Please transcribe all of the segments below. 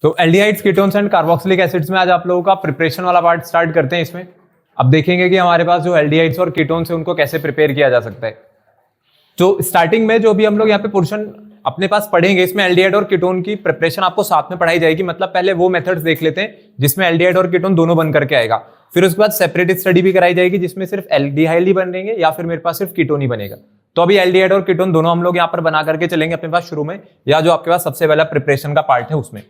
तो aldehydes, ketones and carboxylic acids में आज आप लोगों का प्रिपरेशन वाला पार्ट स्टार्ट करते हैं। इसमें अब देखेंगे कि हमारे पास जो एल्डिहाइड्स और कीटोन्स है उनको कैसे प्रिपेयर किया जा सकता है। तो स्टार्टिंग में जो भी हम लोग यहाँ पे पोर्शन अपने पास पढ़ेंगे, इसमें एल्डिहाइड और कीटोन की प्रिपरेशन आपको साथ में पढ़ाई जाएगी। मतलब पहले वो मेथड्स देख लेते हैं जिसमें एल्डिहाइड और कीटोन दोनों बन करके आएगा, फिर उसके बाद सेपरेट स्टडी भी कराई जाएगी जिसमें सिर्फ एल्डिहाइड ही बनेंगे या फिर मेरे पास सिर्फ कीटोन ही बनेगा। तो अभी एल्डिहाइड और कीटोन दोनों हम लोग यहाँ पर बना करके चलेंगे अपने पास शुरू में, या जो आपके पास सबसे पहला प्रिपरेशन का पार्ट है उसमें।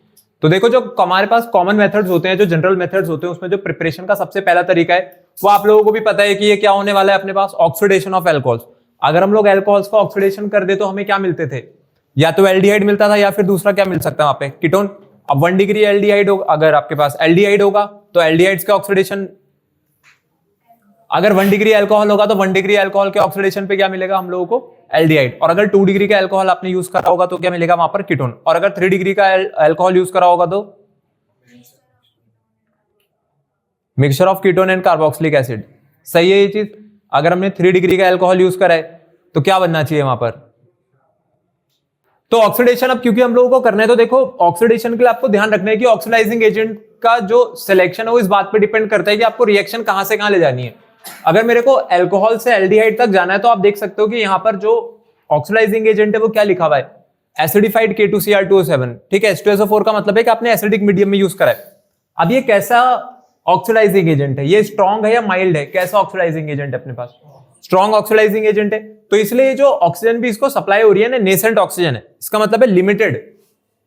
तो देखो, जो हमारे पास कॉमन मेथड्स होते हैं, जो जनरल मेथड्स होते हैं, उसमें जो प्रिपरेशन का सबसे पहला तरीका है वो आप लोगों को भी पता है कि ये क्या होने वाला है अपने पास, ऑक्सीडेशन ऑफ एल्कोहल्स। अगर हम लोग एल्कोहल्स का ऑक्सीडेशन कर दे तो हमें क्या मिलते थे, या तो एल्डिहाइड मिलता था या फिर दूसरा क्या मिल सकता है वहां पे, कीटोन। अब 1 डिग्री एल्डिहाइड होगा, अगर आपके पास एल्डिहाइड होगा तो एल्डिहाइड्स का ऑक्सीडेशन, अगर 1 डिग्री एल्कोहल होगा तो 1 डिग्री एल्कोहल के ऑक्सीडेशन पे क्या मिलेगा हम लोगों को, एल्डिहाइड। और अगर 2 डिग्री का एल्कोहल आपने यूज करा होगा तो क्या मिलेगा वहां पर, कीटोन। और अगर 3 डिग्री का एल्कोहल यूज करा होगा तो mixture of ketone and carboxylic acid. सही है ये चीज। अगर हमने 3 डिग्री का एल्कोहल यूज करा है तो क्या बनना चाहिए वहां पर, तो ऑक्सीडेशन। अब क्योंकि हम लोगों को करना है तो देखो, ऑक्सीडेशन के लिए आपको ध्यान रखना है कि ऑक्सीडाइजिंग एजेंट का जो सिलेक्शन है वो इस बात पे डिपेंड करता है कि आपको रिएक्शन कहां से कहां ले जानी है। अगर मेरे को एल्कोहल से एल्डिहाइड तक जाना है तो आप देख सकते हो कि यहां पर जो ऑक्सीडाइजिंग एजेंट है वो क्या लिखा हुआ है, एसिडिफाइड K2Cr2O7। ठीक है, H2SO4 का मतलब है कि आपने एसिडिक मीडियम में यूज करा है। अब ये कैसा ऑक्सीडाइजिंग एजेंट है, ये स्ट्रॉन्ग है या माइल्ड है, कैसा ऑक्सीडाइजिंग एजेंट है अपने पास, स्ट्रॉन्ग ऑक्सीडाइजिंग एजेंट है। तो इसलिए जो ऑक्सीजन भी इसको सप्लाई हो रही है ना, नेसेंट ऑक्सीजन है, इसका मतलब है लिमिटेड।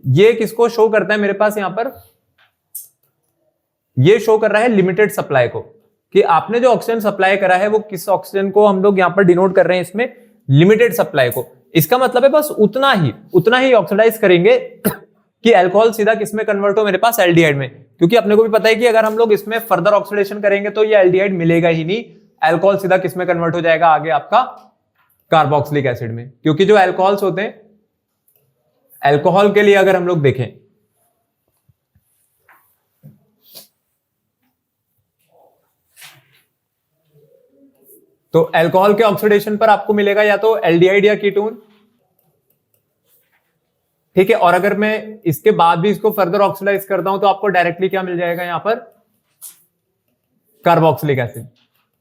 ये किसको शो करता है मेरे पास यहां पर, ये शो कर रहा है लिमिटेड सप्लाई को, कि आपने जो ऑक्सीजन सप्लाई करा है वो किस ऑक्सीजन को हम लोग यहां पर डिनोट कर रहे हैं इसमें, लिमिटेड सप्लाई को। इसका मतलब है बस उतना ही ऑक्सीडाइज करेंगे कि अल्कोहल सीधा किसमें कन्वर्ट हो, मेरे पास एल्डिहाइड में। क्योंकि अपने को भी पता है कि अगर हम लोग इसमें फर्दर ऑक्सीडेशन करेंगे तो ये एल्डिहाइड मिलेगा ही नहीं, अल्कोहल सीधा किसमें कन्वर्ट हो जाएगा आगे, आपका कार्बोक्सिलिक एसिड में। क्योंकि जो अल्कोहल्स होते हैं, अल्कोहल के लिए अगर हम लोग देखें तो अल्कोहल के ऑक्सीडेशन पर आपको मिलेगा या तो एल्डिहाइड या कीटोन। ठीक है, और अगर मैं इसके बाद भी इसको फर्दर ऑक्सीडाइज करता हूं तो आपको डायरेक्टली क्या मिल जाएगा यहां पर, कार्बोक्सिलिक एसिड।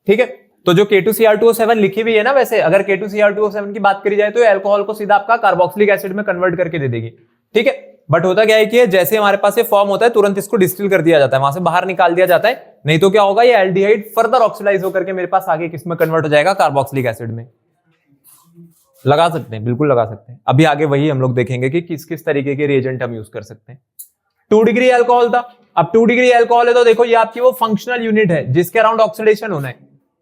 ठीक है, तो जो K2Cr2O7 लिखी हुई है ना, वैसे अगर K2Cr2O7 की बात करी जाए तो अल्कोहल को सीधा आपका कार्बोक्सिलिक एसिड में कन्वर्ट करके दे देगी। ठीक है, बट होता क्या है कि जैसे हमारे पास ये फॉर्म होता है तुरंत इसको डिस्टिल कर दिया जाता है, वहां से बाहर निकाल दिया जाता है। नहीं तो क्या होगा, ये एल्डिहाइड फर्दर ऑक्सीडाइज होकर के मेरे पास आगे किसमें कन्वर्ट हो जाएगा, कार्बोक्सिलिक एसिड में। लगा सकते हैं, बिल्कुल लगा सकते हैं। अभी आगे वही हम लोग देखेंगे कि किस किस तरीके के रिएजेंट हम यूज कर सकते हैं। 2 डिग्री अल्कोहल था, अब 2 डिग्री अल्कोहल है तो देखो ये आपकी वो फंक्शनल यूनिट है जिसके अराउंड ऑक्सीडेशन होना है।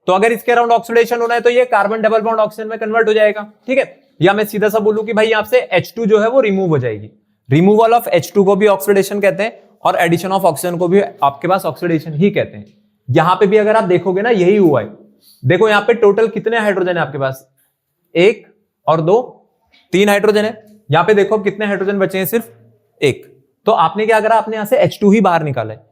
तो अगर इसके अराउंड ऑक्सीडेशन होना है तो ये कार्बन डबल बॉन्ड ऑक्सीजन में कन्वर्ट हो जाएगा। ठीक है, या मैं सीधा सा बोलूं कि भाई यहां से H2 जो है वो रिमूव हो जाएगी। रिमूवल ऑफ H2 को भी ऑक्सीडेशन कहते हैं और एडिशन ऑफ ऑक्सीजन को भी आपके पास ऑक्सीडेशन ही कहते हैं। यहां पे भी अगर आप देखोगे ना यही हुआ है। देखो यहां पे टोटल कितने हाइड्रोजन है आपके पास, 1 और 2, 3 हाइड्रोजन है। यहां पे देखो कितने हाइड्रोजन बचे हैं, सिर्फ 1। तो आपने क्या करा, आपने यहां से H2 ही बाहर निकाला है।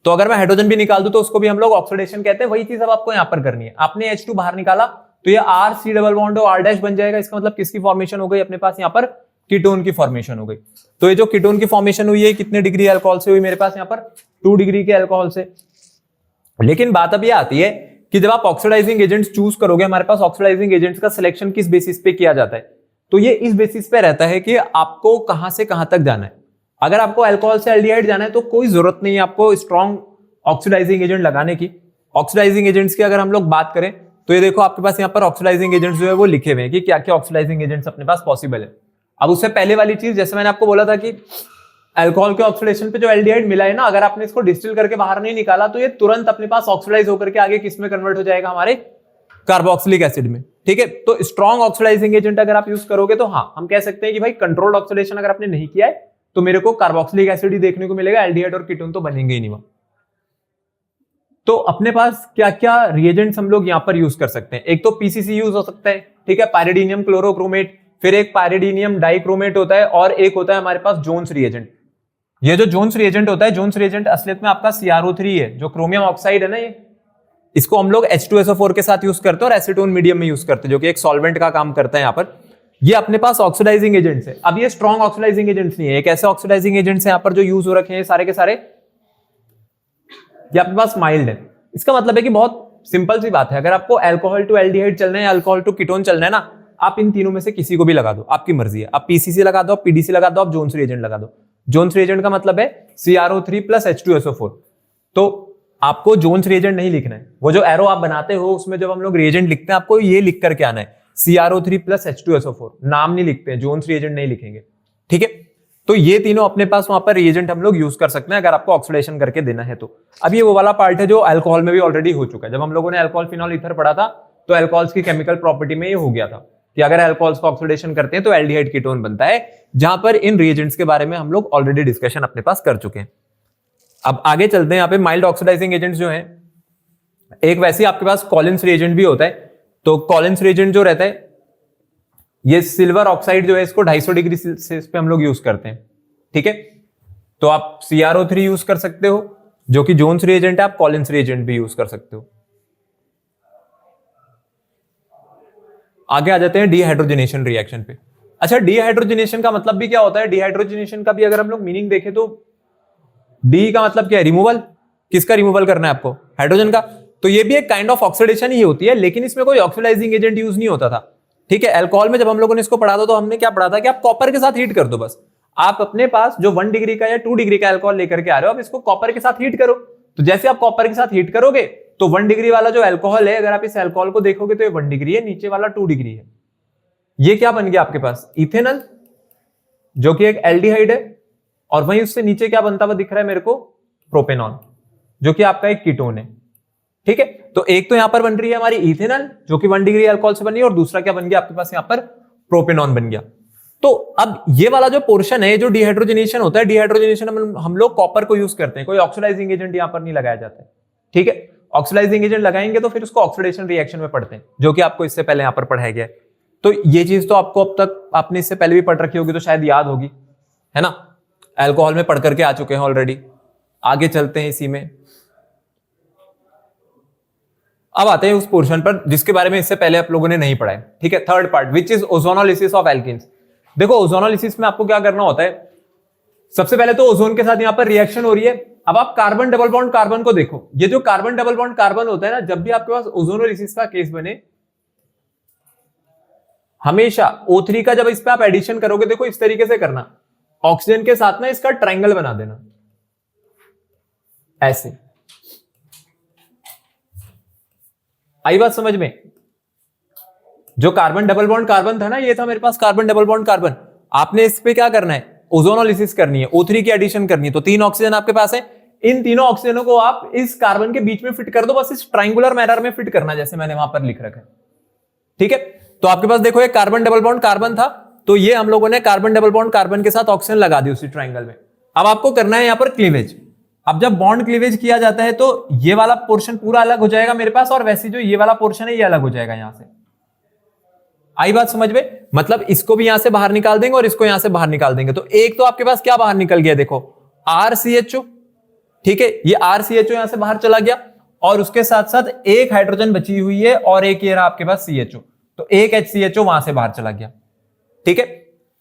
तो अगर मैं हाइड्रोजन भी निकाल दूं तो उसको भी हम लोग ऑक्सीडेशन कहते हैं। वही चीज अब आपको यहां पर करनी है। आपने H2 बाहर निकाला तो ये R C डबल बॉन्ड और R डैश बन जाएगा। इसका मतलब किसकी फॉर्मेशन हो गई अपने पास यहां पर, कीटोन की फॉर्मेशन हो गई। तो ये जो कीटोन की फॉर्मेशन हुई है कितने डिग्री अल्कोहल से हुई मेरे पास यहां पर, 2 डिग्री के अल्कोहल से। लेकिन बात अब ये आती है कि जब आप ऑक्सीडाइजिंग एजेंट्स चूज करोगे, हमारे पास ऑक्सीडाइजिंग एजेंट्स का सिलेक्शन किस बेसिस पे किया जाता है, तो ये इस बेसिस पे रहता है कि आपको कहां से कहां तक जाना है। अगर आपको अल्कोहल से एल्डिहाइड जाना है तो कोई जरूरत नहीं है आपको स्ट्रॉन्ग ऑक्सीडाइजिंग एजेंट लगाने की। ऑक्सीडाइजिंग एजेंट्स की अगर हम लोग बात करें तो ये देखो आपके पास यहाँ पर ऑक्सीडाइजिंग एजेंट्स जो है वो लिखे हुए हैं कि क्या क्या ऑक्सीडाइजिंग एजेंट्स अपने पास पॉसिबल है। अब उससे पहले वाली चीज, जैसे मैंने आपको बोला था कि अल्कोहल के ऑक्सीडेशन पे जो एल्डिहाइड मिला है ना, अगर आपने इसको डिस्टिल करके बाहर नहीं निकाला तो ये तुरंत अपने पास ऑक्सीडाइज होकर के आगे किसमें कन्वर्ट हो जाएगा, हमारे कार्बोक्सिलिक एसिड में। ठीक है, तो स्ट्रॉन्ग ऑक्सीडाइजिंग एजेंट अगर आप यूज करोगे तो हाँ, हम कह सकते हैं कि भाई कंट्रोल्ड ऑक्सीडेशन अगर आपने नहीं किया है तो मेरे को कार्बोक्सिलिक एसिड ही देखने को मिलेगा, एल्डिहाइड और कीटोन तो बनेंगे ही नहीं। तो अपने पास क्या क्या रिएजेंट्स हम लोग यहां पर यूज कर सकते हैं, एक तो पीसीसी यूज हो सकता है। ठीक है, पायरिडीनियम क्लोरोक्रोमेट, फिर एक पायरिडीनियम डाइक्रोमेट होता है और एक होता है हमारे पास जोन्स रिएजेंट। ये जो जोन्स रिएजेंट होता है, जोन्स रिएजेंट असलियत में आपका CrO3 है, जो क्रोमियम ऑक्साइड है ना, ये इसको हम लोग H2SO4 के साथ यूज करते हैं और एसीटोन मीडियम में यूज करते हैं, जो कि एक सॉल्वेंट का काम करता है यहाँ पर। ये अपने पास ऑक्सीडाइजिंग एजेंट्स है। अब ये स्ट्रॉन्ग ऑक्सीडाइजिंग एजेंट्स नहीं है, एक ऐसे ऑक्सीडाइजिंग एजेंट्स हैं यहाँ पर जो यूज हो रखे हैं सारे के सारे, ये अपने पास माइल्ड है। इसका मतलब है कि बहुत सिंपल सी बात है, अगर आपको अल्कोहल टू एल्डिहाइड चलना है, अल्कोहल टू कीटोन चलना है ना, आप इन तीनों में से किसी को भी लगा दो, आपकी मर्जी है। आप पीसीसी लगा दो, आप पीडीसी लगा दो, आप जोन्स रिएजेंट लगा दो। जोन्स रिएजेंट का मतलब है CrO3 + H2SO4। तो आपको जोन्स रिएजेंट नहीं लिखना है, वो जो एरो आप बनाते हो उसमें जब हम लोग रिएजेंट लिखते हैं आपको ये लिख करके आना है CrO3 + H2SO4, नाम नहीं लिखते हैं, जोन्स रिएजेंट नहीं लिखेंगे, ठीक है। तो ये तीनों अपने पास वहां पर रिएजेंट हम लोग यूज कर सकते हैं अगर आपको ऑक्सीडेशन करके देना है तो। अब ये वो वाला पार्ट है जो अल्कोहल में भी ऑलरेडी हो चुका है। जब हम लोगों ने अल्कोहल फिनॉल ईथर पढ़ा था तो अल्कोहल्स की केमिकल प्रॉपर्टी में ये हो गया था कि अगर अल्कोहल्स को ऑक्सीडेशन करते हैं तो एल्डिहाइड कीटोन बनता है, जहां पर इन रिएजेंट्स के बारे में हम लोग ऑलरेडी डिस्कशन अपने पास कर चुके हैं। अब आगे चलते हैं, यहाँ पे माइल्ड ऑक्सीडाइजिंग एजेंट्स जो हैं, एक वैसे आपके पास कॉलिन्स रिएजेंट भी होता है। तो कॉलिन्स रिएजेंट जो रहता है, ये सिल्वर ऑक्साइड जो है इसको 250 डिग्री सेल्सियस पे हम लोग यूज करते हैं, ठीक है। तो आप CrO3 यूज कर सकते हो जो कि जोन्स रिएजेंट है, आप कॉलिन्स रिएजेंट भी यूज कर सकते हो। आगे आ जाते हैं डीहाइड्रोजनेशन रिएक्शन पे। अच्छा, डीहाइड्रोजनेशन का मतलब भी क्या होता है? डीहाइड्रोजनेशन का भी अगर हम लोग मीनिंग देखें तो डी का मतलब क्या है? रिमूवल। किसका रिमूवल करना है आपको? हाइड्रोजन का। तो ये भी एक काइंड ऑफ ऑक्सीडेशन ही होती है, लेकिन इसमें कोई ऑक्सीडाइजिंग एजेंट यूज नहीं होता था, ठीक है। अल्कोहल में जब हम लोगों ने इसको पढ़ा था तो हमने क्या पढ़ा था कि आप कॉपर के साथ हीट कर दो बस। आप अपने पास जो 1 डिग्री का या 2 डिग्री का अल्कोहल लेकर के आ रहे हो, आप इसको कॉपर के साथ हीट करो। तो जैसे आप कॉपर के साथ हीट करोगे तो 1 डिग्री वाला जो अल्कोहल है, अगर आप इस अल्कोहल को देखोगे तो ये 1 डिग्री है, नीचे वाला 2 डिग्री है। ये क्या बन गया आपके पास? इथेनॉल, जो कि एक एल्डिहाइड है, और वहीं उससे नीचे क्या बनता हुआ दिख रहा है मेरे को? प्रोपेनॉन, जो कि आपका एक कीटोन है, ठीक है। तो एक तो यहां पर बन रही है हमारी इथेनॉल जो कि 1 डिग्री अल्कोहल से बनी है, और दूसरा क्या बन गया आपके पास? यहां पर प्रोपेनॉन बन गया। तो अब ये वाला जो पोर्शन है, जो डिहाइड्रोजनेशन होता है, डिहाइड्रोजनेशन हम लोग कॉपर को यूज करते हैं, कोई ऑक्सीडाइजिंग एजेंट यहां पर नहीं लगाया जाता है, ठीक है। ऑक्सीडाइजिंग एजेंट लगाएंगे तो फिर उसको ऑक्सीडेशन रिएक्शन में पढ़ते हैं, जो कि आपको इससे पहले यहां पर पढ़ाया गया है। तो ये चीज तो आपको अब तक आपने इससे पहले भी पढ़ रखी होगी, तो शायद याद होगी, है ना। अल्कोहल में पढ़ करके आ चुके हैं ऑलरेडी। आगे चलते हैं इसी में। अब आते हैं उस पोर्शन पर जिसके बारे में इससे पहले आप लोगों ने नहीं पढ़ा है, ठीक है। Third part, which is ozonolysis of alkenes. देखो, ओजोनोलिसिस में आपको क्या करना होता है? सबसे पहले तो ओजोन के साथ यहां पर रिएक्शन हो रही है। अब आप कार्बन डबल बॉन्ड कार्बन को देखो, ये जो कार्बन डबल बॉन्ड कार्बन होता है ना, जब भी आपके पास ओजोनोलिसिस का केस बने, हमेशा O3 का जब इस पे आप एडिशन करोगे, देखो इस तरीके से करना, ऑक्सीजन के साथ ना इसका ट्रायंगल बना देना, ऐसे। आई बात समझ में? जो कार्बन डबल बॉन्ड कार्बन था ना, ये था मेरे पास कार्बन डबल बॉन्ड कार्बन। आपने इस पे क्या करना है? ओजोनोलिसिस करनी है, O3 की एडिशन करनी है। तो 3 ऑक्सीजन आपके पास है, इन तीनों ऑक्सीजनों को आप इस कार्बन के बीच में फिट कर दो, बस इस ट्रायंगुलर मैनर में फिट करना, जैसे मैंने वहां पर लिख रखा है, ठीक है। तो आपके पास देखो, एक कार्बन डबल बॉन्ड कार्बन था, तो ये हम लोगों ने कार्बन डबल बॉन्ड कार्बन के साथ ऑक्सीजन लगा दी उसी ट्रायंगल में। अब आपको करना है यहां पर क्लीवेज। अब जब बॉन्ड क्लीवेज किया जाता है तो ये वाला पोर्शन पूरा अलग हो जाएगा मेरे पास, और वैसे जो ये वाला पोर्शन है ये अलग हो जाएगा यहां से। आई बात समझ में? मतलब इसको भी यहां से बाहर निकाल देंगे और इसको यहां से बाहर निकाल देंगे। तो एक तो आपके पास क्या बाहर निकल गया? देखो, RCHO, ठीक है। ये RCHO यहां से बाहर चला गया, और उसके साथ साथ एक हाइड्रोजन बची हुई है, और एक ये रहा आपके पास CHO। तो एक HCHO वहां से बाहर चला गया, ठीक है।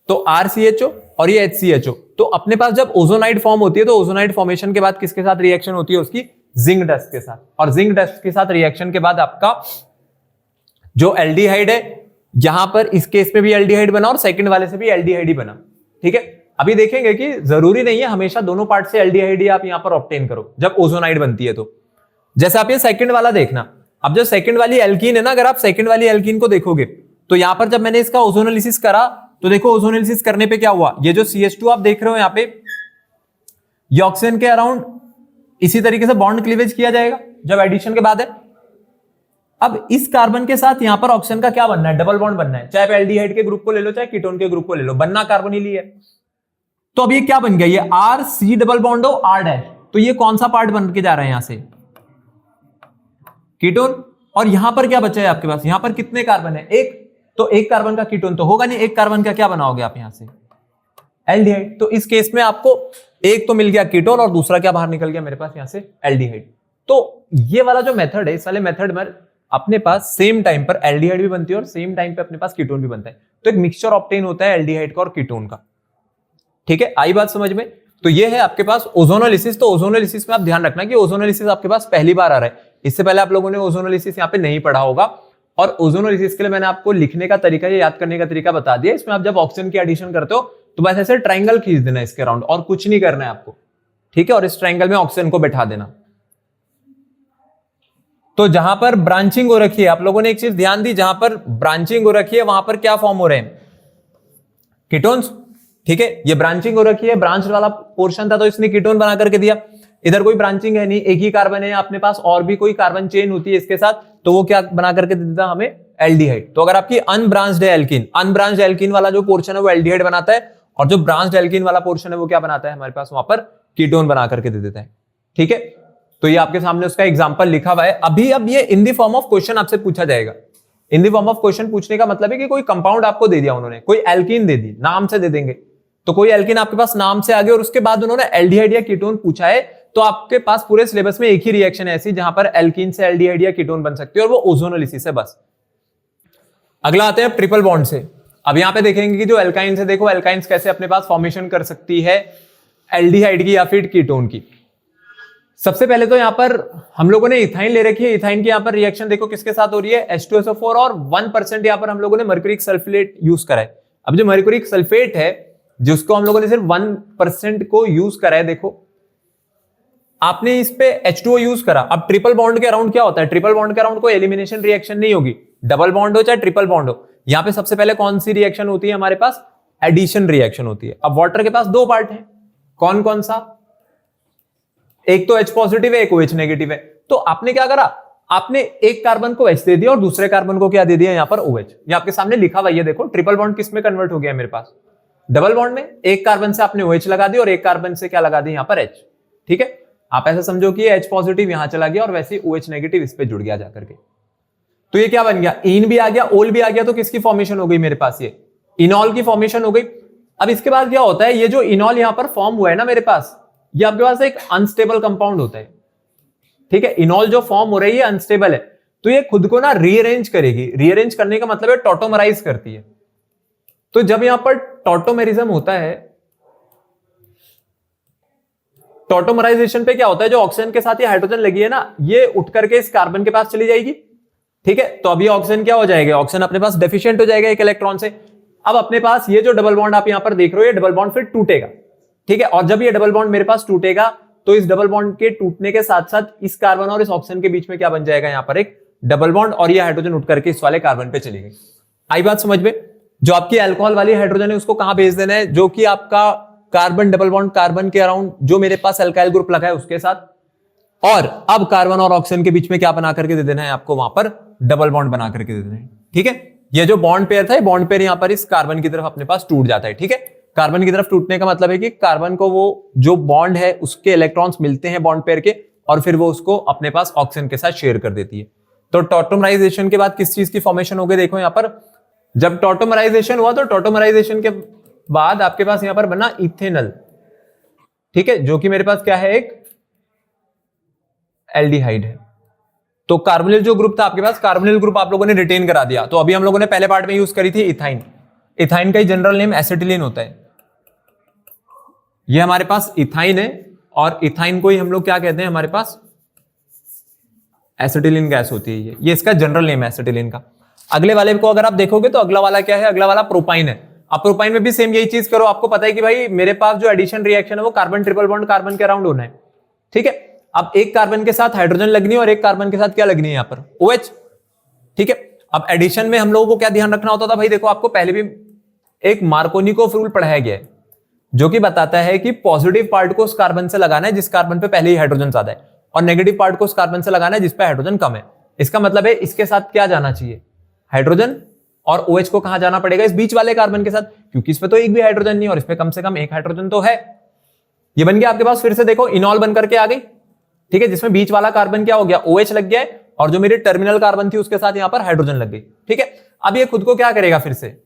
तो RCHO और ये HCHO। तो अपने पास जब ओजोनाइड फॉर्म होती है, तो ओजोनाइड फॉर्मेशन के बाद किसके साथ रिएक्शन होती है? उसकी जिंक डस्ट के साथ। और जिंक डस्ट के साथ रिएक्शन के बाद आपका जो एल्डिहाइड है, यहां पर इस केस में भी एल्डिहाइड बना और सेकंड वाले से भी एल्डिहाइड ही बना, ठीक है। अभी देखेंगे कि जरूरी नहीं है हमेशा दोनों पार्ट से एल्डिहाइड ही आप यहां पर ऑब्टेन करो जब ओजोनाइड बनती है। तो जैसे आप ये सेकंड वाला देखना, अब जो सेकंड वाली एल्कीन है ना, अगर आप सेकंड वाली एल्कीन को देखोगे तो यहां पर जब मैंने इसका ओजोनोलिसिस करा, तो देखो ओजोनोलिसिस करने पे क्या हुआ? ये जो CH2 आप देख रहे हो यहां पे, ये ऑक्सीजन के अराउंड इसी तरीके से बॉन्ड क्लीवेज किया जाएगा जब एडिशन के बाद है। अब इस कार्बन के साथ यहां पर ऑक्सीजन का क्या बनना है? डबल बॉन्ड बनना है। चाहे आप एल्डिहाइड के ग्रुप को ले लो, चाहे कीटोन के ग्रुप को ले लो, बनना कार्बोनिल ही है। तो अब ये क्या बन गया? ये RC डबल बॉन्ड हो R'। तो ये कौन सा पार्ट बन के जा रहा है? यहां से कीटोन। और यहां पर क्या बचा है आपके पास? यहां पर कितने कार्बन है? एक। तो एक कार्बन का कीटोन तो होगा नहीं, एक कार्बन का क्या बनाओगे आप यहां से? एल्डिहाइड। तो इस केस में आपको एक तो मिल गया कीटोन, और दूसरा क्या बाहर निकल गया मेरे पास? यहां से एल्डिहाइड। तो ये वाला जो मेथड है, इस वाले मेथड में अपने पास सेम टाइम पर एल्डिहाइड भी बनती है और सेम टाइम पे अपने पास कीटोन भी बनता है। तो एक मिक्सचर ऑब्टेन होता है एल्डिहाइड का और कीटोन का। ठीक है, आई बात समझ में? तो ये है आपके पास ओजोनोलिसिस। तो ओजोनोलिसिस में आप ध्यान रखना कि ओजोनोलिसिस आपके पास पहली बार आ रहा है, इससे पहले आप लोगों ने ओजोनोलिसिस यहाँ पे नहीं पढ़ा होगा। और ओजोनोलिसिस के लिए मैंने आपको लिखने का तरीका या याद करने का तरीका बता दिया। इसमें आप जब ऑक्सीजन की एडिशन करते हो तो बस ऐसे ट्राइंगल खींच देना इसके अराउंड और कुछ नहीं करना है आपको। ठीक है, और इस ट्राइंगल में ऑक्सीजन को बैठा देना। तो जहां पर ब्रांचिंग हो रखी है, आप लोगों ने एक चीज ध्यान दी, जहां पर ब्रांचिंग हो रखी है वहां पर क्या फॉर्म हो रहे हैं? कीटोन्स। ठीक है, ये ब्रांचिंग हो रखी है, ब्रांच वाला पोर्शन था तो इसने कीटोन बना करके दिया। इधर कोई ब्रांचिंग है नहीं, एक ही कार्बन है अपने पास, और भी कोई कार्बन चेन होती है इसके साथ तो वो क्या बना करके देता हमें? एल्डिहाइड। तो अगर आपकी अनब्रांच्ड है एल्कीन, अनब्रांच्ड एल्कीन वाला जो पोर्शन है वो एल्डिहाइड बनाता है, और जो ब्रांच्ड एल्कीन वाला पोर्शन है वो क्या बनाता है हमारे पास? वहां पर कीटोन बना करके दे देता है। ठीक है, तो ये आपके सामने उसका एग्जांपल लिखा हुआ है। अभी अब ये in the form of question आपसे पूछा जाएगा। In the form of question पूछने का मतलब है कि कोई कंपाउंड आपको दे दिया उन्होंने, कोई एल्कीन दे दी, नाम से दे देंगे। तो कोई एल्कीन आपके पास नाम से आ गया और उसके बाद उन्होंने एल्डिहाइड या कीटोन पूछा है, तो आपके पास पूरे सिलेबस में एक ही रिएक्शन है ऐसी जहां पर एल्कीन से एल्डिहाइड या कीटोन बन सकती है, और वो ओजोनोलिसिस है बस। अगला आते हैं ट्रिपल बॉन्ड से। अब यहां पे देखेंगे कि जो एल्काइन से, देखो एल्काइंस कैसे अपने पास फॉर्मेशन कर सकती है एल्डिहाइड की या फिर कीटोन की। सबसे पहले तो यहां पर हम लोगों ने इथाइन ले रखी है। इथाइन की यहां पर रिएक्शन देखो किसके साथ हो रही है? H2SO4 और 1% यहां पर हम लोगों ने मर्क्यूरिक सल्फेट यूज करा है। अब जो मर्क्यूरिक सल्फेट है जिसको हम लोगों ने सिर्फ 1% को यूज करा है, देखो आपने इस पे H2O यूज करा। अब ट्रिपल बॉन्ड के अराउंड क्या होता है? ट्रिपल बॉन्ड के अराउंड कोई एलिमिनेशन रिएक्शन नहीं होगी, डबल बॉन्ड हो चाहे ट्रिपल बॉन्ड हो। यहां पे सबसे पहले कौन सी रिएक्शन होती है हमारे पास? एडिशन रिएक्शन होती है। अब वाटर के पास दो पार्ट है, कौन कौन सा? एक तो H पॉजिटिव है, एक OH नेगेटिव है। तो आपने क्या करा? आपने एक कार्बन को H दे दिया और दूसरे कार्बन को क्या दे दिया? यहां पर OH। ये आपके सामने लिखा हुआ है, देखो ट्रिपल बॉन्ड किस में कन्वर्ट हो गया मेरे पास? डबल बॉन्ड में। एक कार्बन से आपने OH लगा दी और एक कार्बन से क्या लगा दी? यहां पर H। ठीक है, आप ऐसा समझो कि H पॉजिटिव यहां चला गया और वैसे OH नेगेटिव इस पे जुड़ गया जाकर के। तो ये क्या बन गया? इन भी आ गया, ओल भी आ गया। तो किसकी फॉर्मेशन हो गई मेरे पास? ये इनॉल की फॉर्मेशन हो गई। अब इसके बाद क्या होता है? ये जो इनॉल यहां पर फॉर्म हुआ है ना मेरे पास, ये आपके पास एक अनस्टेबल कंपाउंड होता है। ठीक है, इनॉल जो फॉर्म हो रही है अनस्टेबल है, तो ये खुद को ना रीअरेंज करेगी। रीअरेंज करने का मतलब है टॉटोमराइज करती है। तो जब यहां पर टॉटोमेरिज्म होता है, टॉटोमराइजेशन पे क्या होता है? जो ऑक्सीजन के साथ ये हाइड्रोजन लगी है ना, ये उठ करके इस कार्बन के पास चली जाएगी। ठीक है, तो अभी ऑक्सीजन क्या हो जाएगा? ऑक्सीजन अपने पास डेफिशिएंट हो जाएगा एक इलेक्ट्रॉन से। अब अपने पास ये जो डबल बॉन्ड आप यहां पर देख रहे हो, ये डबल बॉन्ड फिर टूटेगा। ठीक है, और जब ये डबल बॉन्ड मेरे पास टूटेगा तो इस डबल बॉन्ड के टूटने के साथ साथ इस कार्बन और इस ऑक्सीजन के बीच में क्या बन जाएगा? यहां पर एक डबल बॉन्ड, और ये हाइड्रोजन उठ करके इस वाले कार्बन पे चली गई। आई बात समझ में? जो आपकी अल्कोहल वाली हाइड्रोजन है उसको कहां भेज देना है? जो कि आपका कार्बन डबल बॉन्ड कार्बन के अराउंड जो मेरे पास अल्काइल ग्रुप लगा है उसके साथ, और अब कार्बन और ऑक्सीजन के बीच में क्या बना करके दे देना है आपको? वहां पर डबल बॉन्ड बना करके दे देना है। ठीक है, ये जो बॉन्ड पेयर था, बॉन्ड पेयर यहां पर इस कार्बन की तरफ अपने पास टूट जाता है। ठीक है, कार्बन की तरफ टूटने का मतलब है कि कार्बन को वो जो बॉन्ड है उसके इलेक्ट्रॉन्स मिलते हैं बॉन्ड पेयर के, और फिर वो उसको अपने पास ऑक्सीजन के साथ शेयर कर देती है। तो टॉटोमराइजेशन के बाद किस चीज की फॉर्मेशन हो गई? देखो यहां पर जब टॉटोमराइजेशन हुआ तो टॉटोमराइजेशन के बाद आपके पास यहां पर बना इथेनॉल। ठीक है, जो कि मेरे पास क्या है? एक एल्डिहाइड है। तो कार्बोनिल जो ग्रुप था आपके पास, कार्बोनिल ग्रुप आप लोगों ने रिटेन करा दिया। तो अभी हम लोगों ने पहले पार्ट में यूज करी थी इथाइन। इथाइन का ही जनरल नेम एसिटिलीन होता है। ये हमारे पास इथाइन है, और इथाइन को ही हम लोग क्या कहते हैं? हमारे पास एसिटिलीन गैस होती है। ये इसका जनरल नेम है एसिटिलीन का। अगले वाले को अगर आप देखोगे तो अगला वाला क्या है? अगला वाला प्रोपाइन है। अब प्रोपाइन में भी सेम यही चीज करो। आपको पता है कि भाई मेरे पास जो एडिशन रिएक्शन है वो कार्बन ट्रिपल बॉन्ड कार्बन के अराउंड होना है। ठीक है, अब एक कार्बन के साथ हाइड्रोजन लगनी है और एक कार्बन के साथ क्या लगनी है? यहां पर OH। ठीक है, अब एडिशन में हम लोगों को क्या ध्यान रखना होता था भाई? देखो आपको पहले भी एक मार्कोनिकोव रूल पढ़ाया गया है जो कि बताता है कि पॉजिटिव पार्ट को उस कार्बन से लगाना है जिस कार्बन पे पहले ही हाइड्रोजन ज्यादा है, और नेगेटिव पार्ट को उस कार्बन से लगाना है जिस पे हाइड्रोजन कम है। इसका मतलब है इसके साथ क्या जाना चाहिए? हाइड्रोजन, और OH को कहां जाना पड़ेगा? इस बीच वाले कार्बन के साथ, क्योंकि इसमें तो एक भी हाइड्रोजन नहीं और इसमें कम से कम एक हाइड्रोजन तो है। ये बन गया आपके पास। फिर से देखो इनॉल बन करके आ गई। ठीक है, जिसमें बीच वाला कार्बन क्या हो गया? OH लग गया है, और जो मेरी टर्मिनल कार्बन थी उसके साथ यहां पर हाइड्रोजन लग गई। ठीक है, अब ये खुद को क्या करेगा? फिर से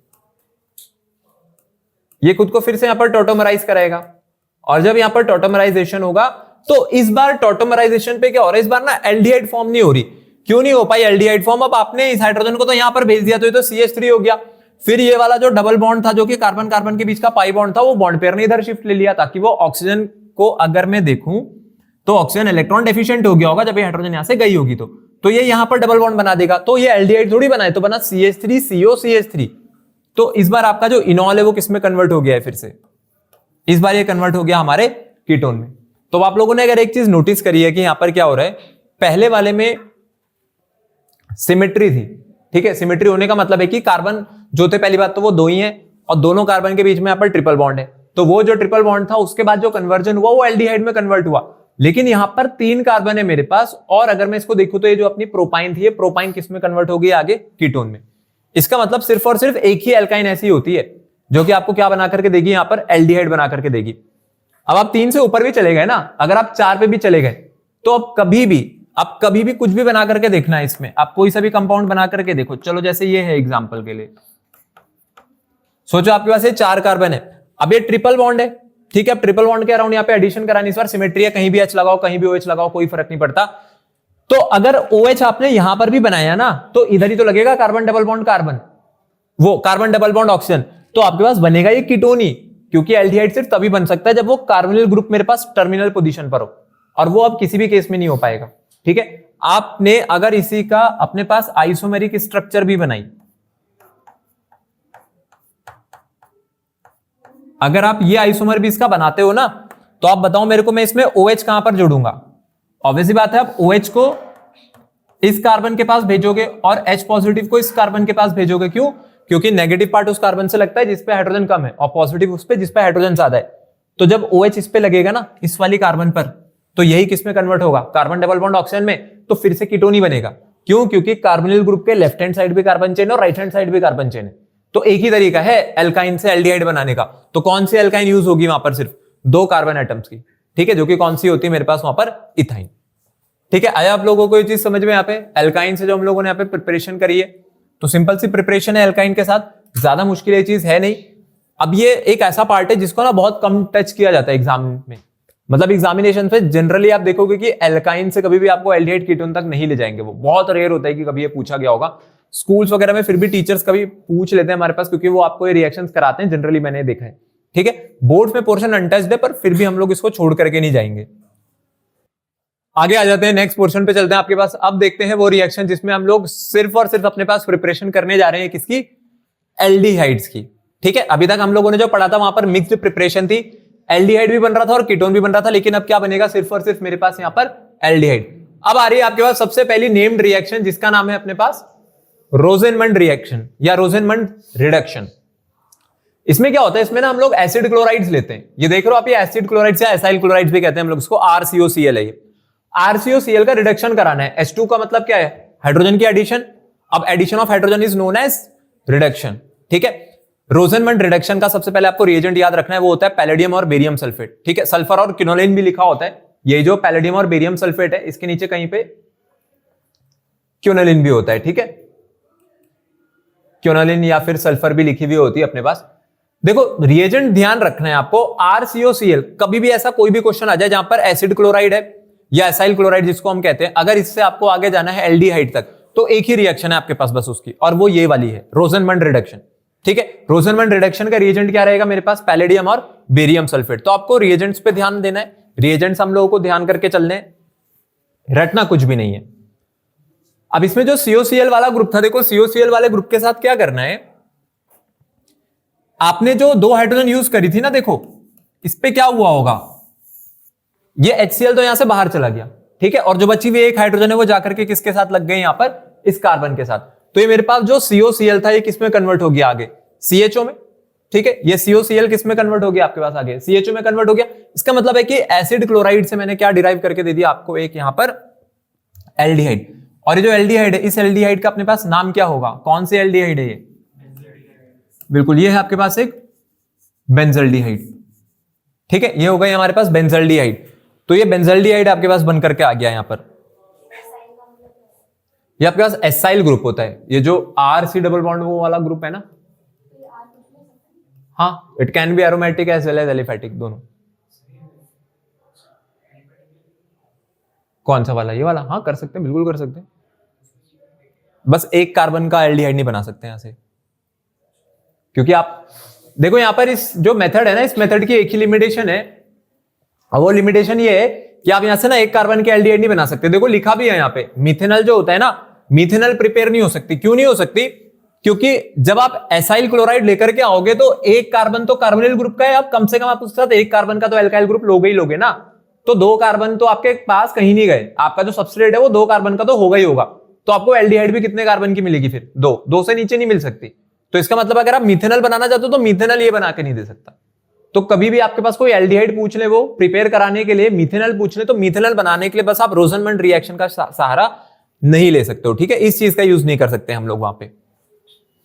ये खुद को फिर से यहां पर टॉटोमराइज कराएगा, और जब यहां पर टॉटोमराइजेशन होगा तो इस बार टॉटोमराइजेशन पे क्या हो रहा है? इस बार ना एल्डिहाइड फॉर्म नहीं हो रही, क्यों नहीं हो पाई एल्डिहाइड फॉर्म? अब आपने इस हाइड्रोजन को तो यहां पर भेज दिया तो ये तो CH3 हो गया, फिर ये वाला जो डबल बॉन्ड था जो कि कार्बन कार्बन के बीच का पाई बॉन्ड था, वो बॉन्ड पेयर ने इधर शिफ्ट ले लिया, ताकि वो ऑक्सीजन को अगर मैं देखूं तो ऑक्सीजन इलेक्ट्रॉन डेफिशिएंट हो गया होगा जब ये हाइड्रोजन यहां से गई होगी, तो ये यहां पर डबल बॉन्ड बना देगा, तो ये एल्डिहाइड थोड़ी बना है, तो बना CH3CO CH3। तो इस बार आपका जो इनॉल है वो किसमें कन्वर्ट हो गया है? फिर से इस बार ये कन्वर्ट हो गया हमारे कीटोन में। तो आप लोगों ने अगर एक चीज नोटिस करी है कि यहां पर क्या हो रहा है, पहले वाले में सिमेट्री थी, ठीक है। सिमेट्री होने का मतलब है कि कार्बन जो थे, पहली बात तो वो दो ही हैं और दोनों कार्बन के बीच में यहां पर ट्रिपल बॉन्ड है, तो वो जो ट्रिपल बॉन्ड था उसके बाद जो कन्वर्जन हुआ वो एल्डिहाइड में कन्वर्ट हुआ। लेकिन यहां पर 3 कार्बन है मेरे पास, और अगर मैं इसको देखूं तो ये जो अपनी प्रोपाइन थी, ये प्रोपाइन किस में कन्वर्ट हो गई आगे? कीटोन में। इसका मतलब सिर्फ और सिर्फ एक ही एल्काइन ऐसी होती है जो कि आपको क्या बना करके देगी? यहां पर एल्डिहाइड बना करके देगी। अब आप 3 से ऊपर भी चले गए ना, अगर आप 4 पे भी चले गए तो अब कभी भी कुछ भी बना करके देखना है इसमें, आप कोई सा भी कंपाउंड बना करके देखो। चलो जैसे ये है एग्जांपल के लिए, सोचो आपके पास ये 4 कार्बन है, अब ये ट्रिपल बॉन्ड है, ठीक है। ट्रिपल बॉन्ड के अराउंड यहाँ पे एडिशन करानी, इस बार सिमेट्री है, कहीं भी H लगाओ कहीं भी OH लगाओ कोई फर्क नहीं पड़ता। तो अगर OH आपने यहां पर भी बनाया ना, तो इधर ही तो लगेगा कार्बन डबल बॉन्ड कार्बन, वो कार्बन डबल बॉन्ड ऑक्सीजन, तो आपके पास बनेगा ये कीटोन ही, क्योंकि एल्डिहाइड सिर्फ तभी बन सकता है जब वो कार्बोनिल ग्रुप मेरे पास टर्मिनल पोजीशन पर हो, और वो अब किसी भी केस में नहीं हो पाएगा, ठीक है। आपने अगर इसी का अपने पास आइसोमेरिक स्ट्रक्चर भी बनाई, अगर आप ये आइसोमर भी इसका बनाते हो ना, तो आप बताओ मेरे को, मैं इसमें OH कहां पर जोड़ूंगा? ऑब्वियसली बात है, आप OH को इस कार्बन के पास भेजोगे और H पॉजिटिव को इस कार्बन के पास भेजोगे। क्यों? क्योंकि नेगेटिव पार्ट उस कार्बन से लगता है जिसपे हाइड्रोजन कम है, और पॉजिटिव उस पे जिसपे हाइड्रोजन ज्यादा है। तो जब OH इस पे लगेगा ना, इस वाली कार्बन पर, तो यही किस में कन्वर्ट होगा? कार्बन डबल बॉन्ड ऑक्सीजन में। तो फिर से कीटोन ही बनेगा। क्यों? क्योंकि कार्बोनिल ग्रुप के लेफ्ट हैंड साइड भी कार्बन चेन और राइट हैंड साइड भी कार्बन चेन है। तो एक ही तरीका है एल्काइन से एल्डिहाइड बनाने का। तो कौन सी एल्काइन यूज होगी वहां पर? सिर्फ 2 कार्बन एटम्स की, ठीक है, जो कि कौन सी होती है मेरे पास वहां पर? इथाइन, ठीक है। आया आप लोगों को ये चीज समझ में? यहाँ पे एल्काइन से जो हम लोगों ने यहाँ पे प्रिपरेशन करी है, तो सिंपल सी प्रिपरेशन है एल्काइन के साथ, ज्यादा मुश्किल ये चीज है नहीं। अब ये एक ऐसा पार्ट है जिसको ना बहुत कम टच किया जाता है एग्जाम में, मतलब एग्जामिनेशन पे जनरली आप देखोगे कि एल्काइन से कभी भी आपको एल्डिहाइड कीटोन तक नहीं ले जाएंगे, वो बहुत रेयर होता है कि कभी ये पूछा गया होगा। स्कूल्स वगैरह में फिर भी टीचर्स कभी पूछ लेते हैं हमारे पास, क्योंकि वो आपको ये रिएक्शंस कराते हैं, जनरली मैंने देखा है, ठीक है। बोर्ड में पोर्शन अनटच्ड है, पर फिर भी हम लोग इसको छोड़ करके नहीं जाएंगे। आगे आ जाते हैं, नेक्स्ट पोर्शन पे चलते हैं आपके पास। अब देखते हैं वो रिएक्शन जिसमें हम लोग सिर्फ और सिर्फ अपने पास प्रिपरेशन करने जा रहे हैं किसकी? एल्डिहाइड्स की, ठीक है। अभी तक हम लोगों ने जो पढ़ा था वहां पर मिक्स्ड प्रिपरेशन थी, एल्डिहाइड भी बन रहा था और कीटोन भी बन रहा था, लेकिन अब क्या बनेगा? सिर्फ और सिर्फ मेरे पास यहां पर एल्डिहाइड। अब आ रही है आपके पास सबसे पहली नेम्ड रिएक्शन, जिसका नाम है अपने पास रोजेनमंड रिएक्शन या रोजेनमंड रिडक्शन। इसमें क्या होता है? इसमें ना हम लोग एसिड क्लोराइड्स लेते हैं, ये देख रहे हो आप, ये एसिड क्लोराइड्स या एसाइल क्लोराइड्स भी कहते हैं हम लोग इसको, RCOCl है ये। RCOCl का रिडक्शन कराना है। H2 का मतलब क्या है? हाइड्रोजन की एडिशन। अब addition of hydrogen is known as reduction, ठीक है। रोजेनमंड रिडक्शन का सबसे पहले आपको रिएजेंट याद रखना है, वो होता है पैलेडियम और बेरियम सल्फेट, ठीक है। सल्फर और क्विनोलिन भी लिखा होता है, ये जो पैलेडियम और बेरियम सल्फेट है इसके नीचे कहीं पे क्विनोलिन भी होता है, ठीक है। क्विनोलिन या फिर सल्फर भी लिखी हुई होती है अपने पास। देखो रिएजेंट ध्यान रखना है आपको, RCOCl, कभी भी ऐसा कोई भी क्वेश्चन आ जाए जहां पर एसिड क्लोराइड है या एसाइल क्लोराइड जिसको हम कहते हैं, अगर इससे आपको आगे जाना है एल्डिहाइड तक, तो एक ही रिएक्शन है आपके पास बस उसकी, और वो ये वाली है, रोजेनमंड रिडक्शन, ठीक है। रोजेनमंड रिडक्शन का रिएजेंट क्या रहेगा मेरे पास? पैलेडियम और बेरियम सल्फेट। तो आपको रिएजेंट्स पे ध्यान देना है, रिएजेंट्स हम लोगों को ध्यान करके चलने हैं, रटना कुछ भी नहीं है। अब इसमें जो COCl वाला ग्रुप था, देखो COCl वाले ग्रुप के साथ क्या करना है, आपने जो 2 हाइड्रोजन यूज करी थी ना, देखो इस पे क्या हुआ होगा, ये HCl तो यहां से बाहर चला गया, ठीक है, और जो बची हुई 1 हाइड्रोजन है वो जाकर के किसके साथ लग गई? यहां पर इस कार्बन के साथ। तो ये मेरे पास जो COCl था ये किस में कन्वर्ट हो गया आगे? CHO में, ठीक है। ये COCl किस में कन्वर्ट हो गया आपके पास आगे? CHO में कन्वर्ट हो गया। इसका मतलब है कि एसिड क्लोराइड से मैंने क्या डिराइव करके दे दिया आपको? एक यहां पर एल्डिहाइड। और ये जो एल्डिहाइड है, इस एल्डिहाइड का अपने पास नाम क्या होगा? कौन सी एल्डिहाइड है ये? बिल्कुल, ये है आपके पास एक बेंजल्डिहाइड, ठीक है। ये हो गई हमारे पास बेंजल्डिहाइड। तो ये बेंजल्डिहाइड आपके पास बनकर के आ गया यहां पर। ये आपके पास एसाइल ग्रुप होता है, ये जो RC डबल बॉन्ड वो वाला ग्रुप है ना, हाँ, it can be aromatic as well as aliphatic, दोनों। कौन सा वाला? ये वाला? हाँ कर सकते हैं, बिल्कुल कर सकते हैं। बस एक कार्बन का एल्डिहाइड नहीं बना सकते यहां से, क्योंकि आप देखो यहां पर इस जो मेथड है ना, इस मेथड की एक ही लिमिटेशन है, और वो लिमिटेशन ये है कि आप यहां से ना एक कार्बन के एल्डिहाइड नहीं बना सकते। देखो लिखा भी है यहां पे, मिथेनॉल जो होता है ना, मिथेनॉल प्रिपेयर नहीं हो सकती। क्यों नहीं हो सकती? क्योंकि जब आप एसाइल क्लोराइड लेकर के आओगे तो एक कार्बन तो कार्बोनिल ग्रुप का है, आप कम से कम आप उसके साथ एक कार्बन का तो एल्काइल ग्रुप लोगे ही लोगे ना। तो दो कार्बन तो आपके पास कहीं नहीं गए, आपका जो सबस्ट्रेट है वो दो कार्बन का तो होगा ही होगा। तो आपको एल्डिहाइड भी कितने कार्बन की मिलेगी फिर? दो से नीचे नहीं मिल सकती। तो इसका मतलब अगर आप मिथेनॉल बनाना चाहते हो तो मिथेनॉल ये बना के नहीं दे सकता। तो कभी भी आपके पास कोई एल्डिहाइड पूछ ले, वो प्रिपेयर कराने के लिए मिथेनॉल पूछ ले, तो मिथेनॉल बनाने के लिए बस आप रोजनमंड रिएक्शन का सहारा नहीं ले सकते हो, ठीक है? इस चीज का यूज नहीं कर सकते हम लोग वहां पे।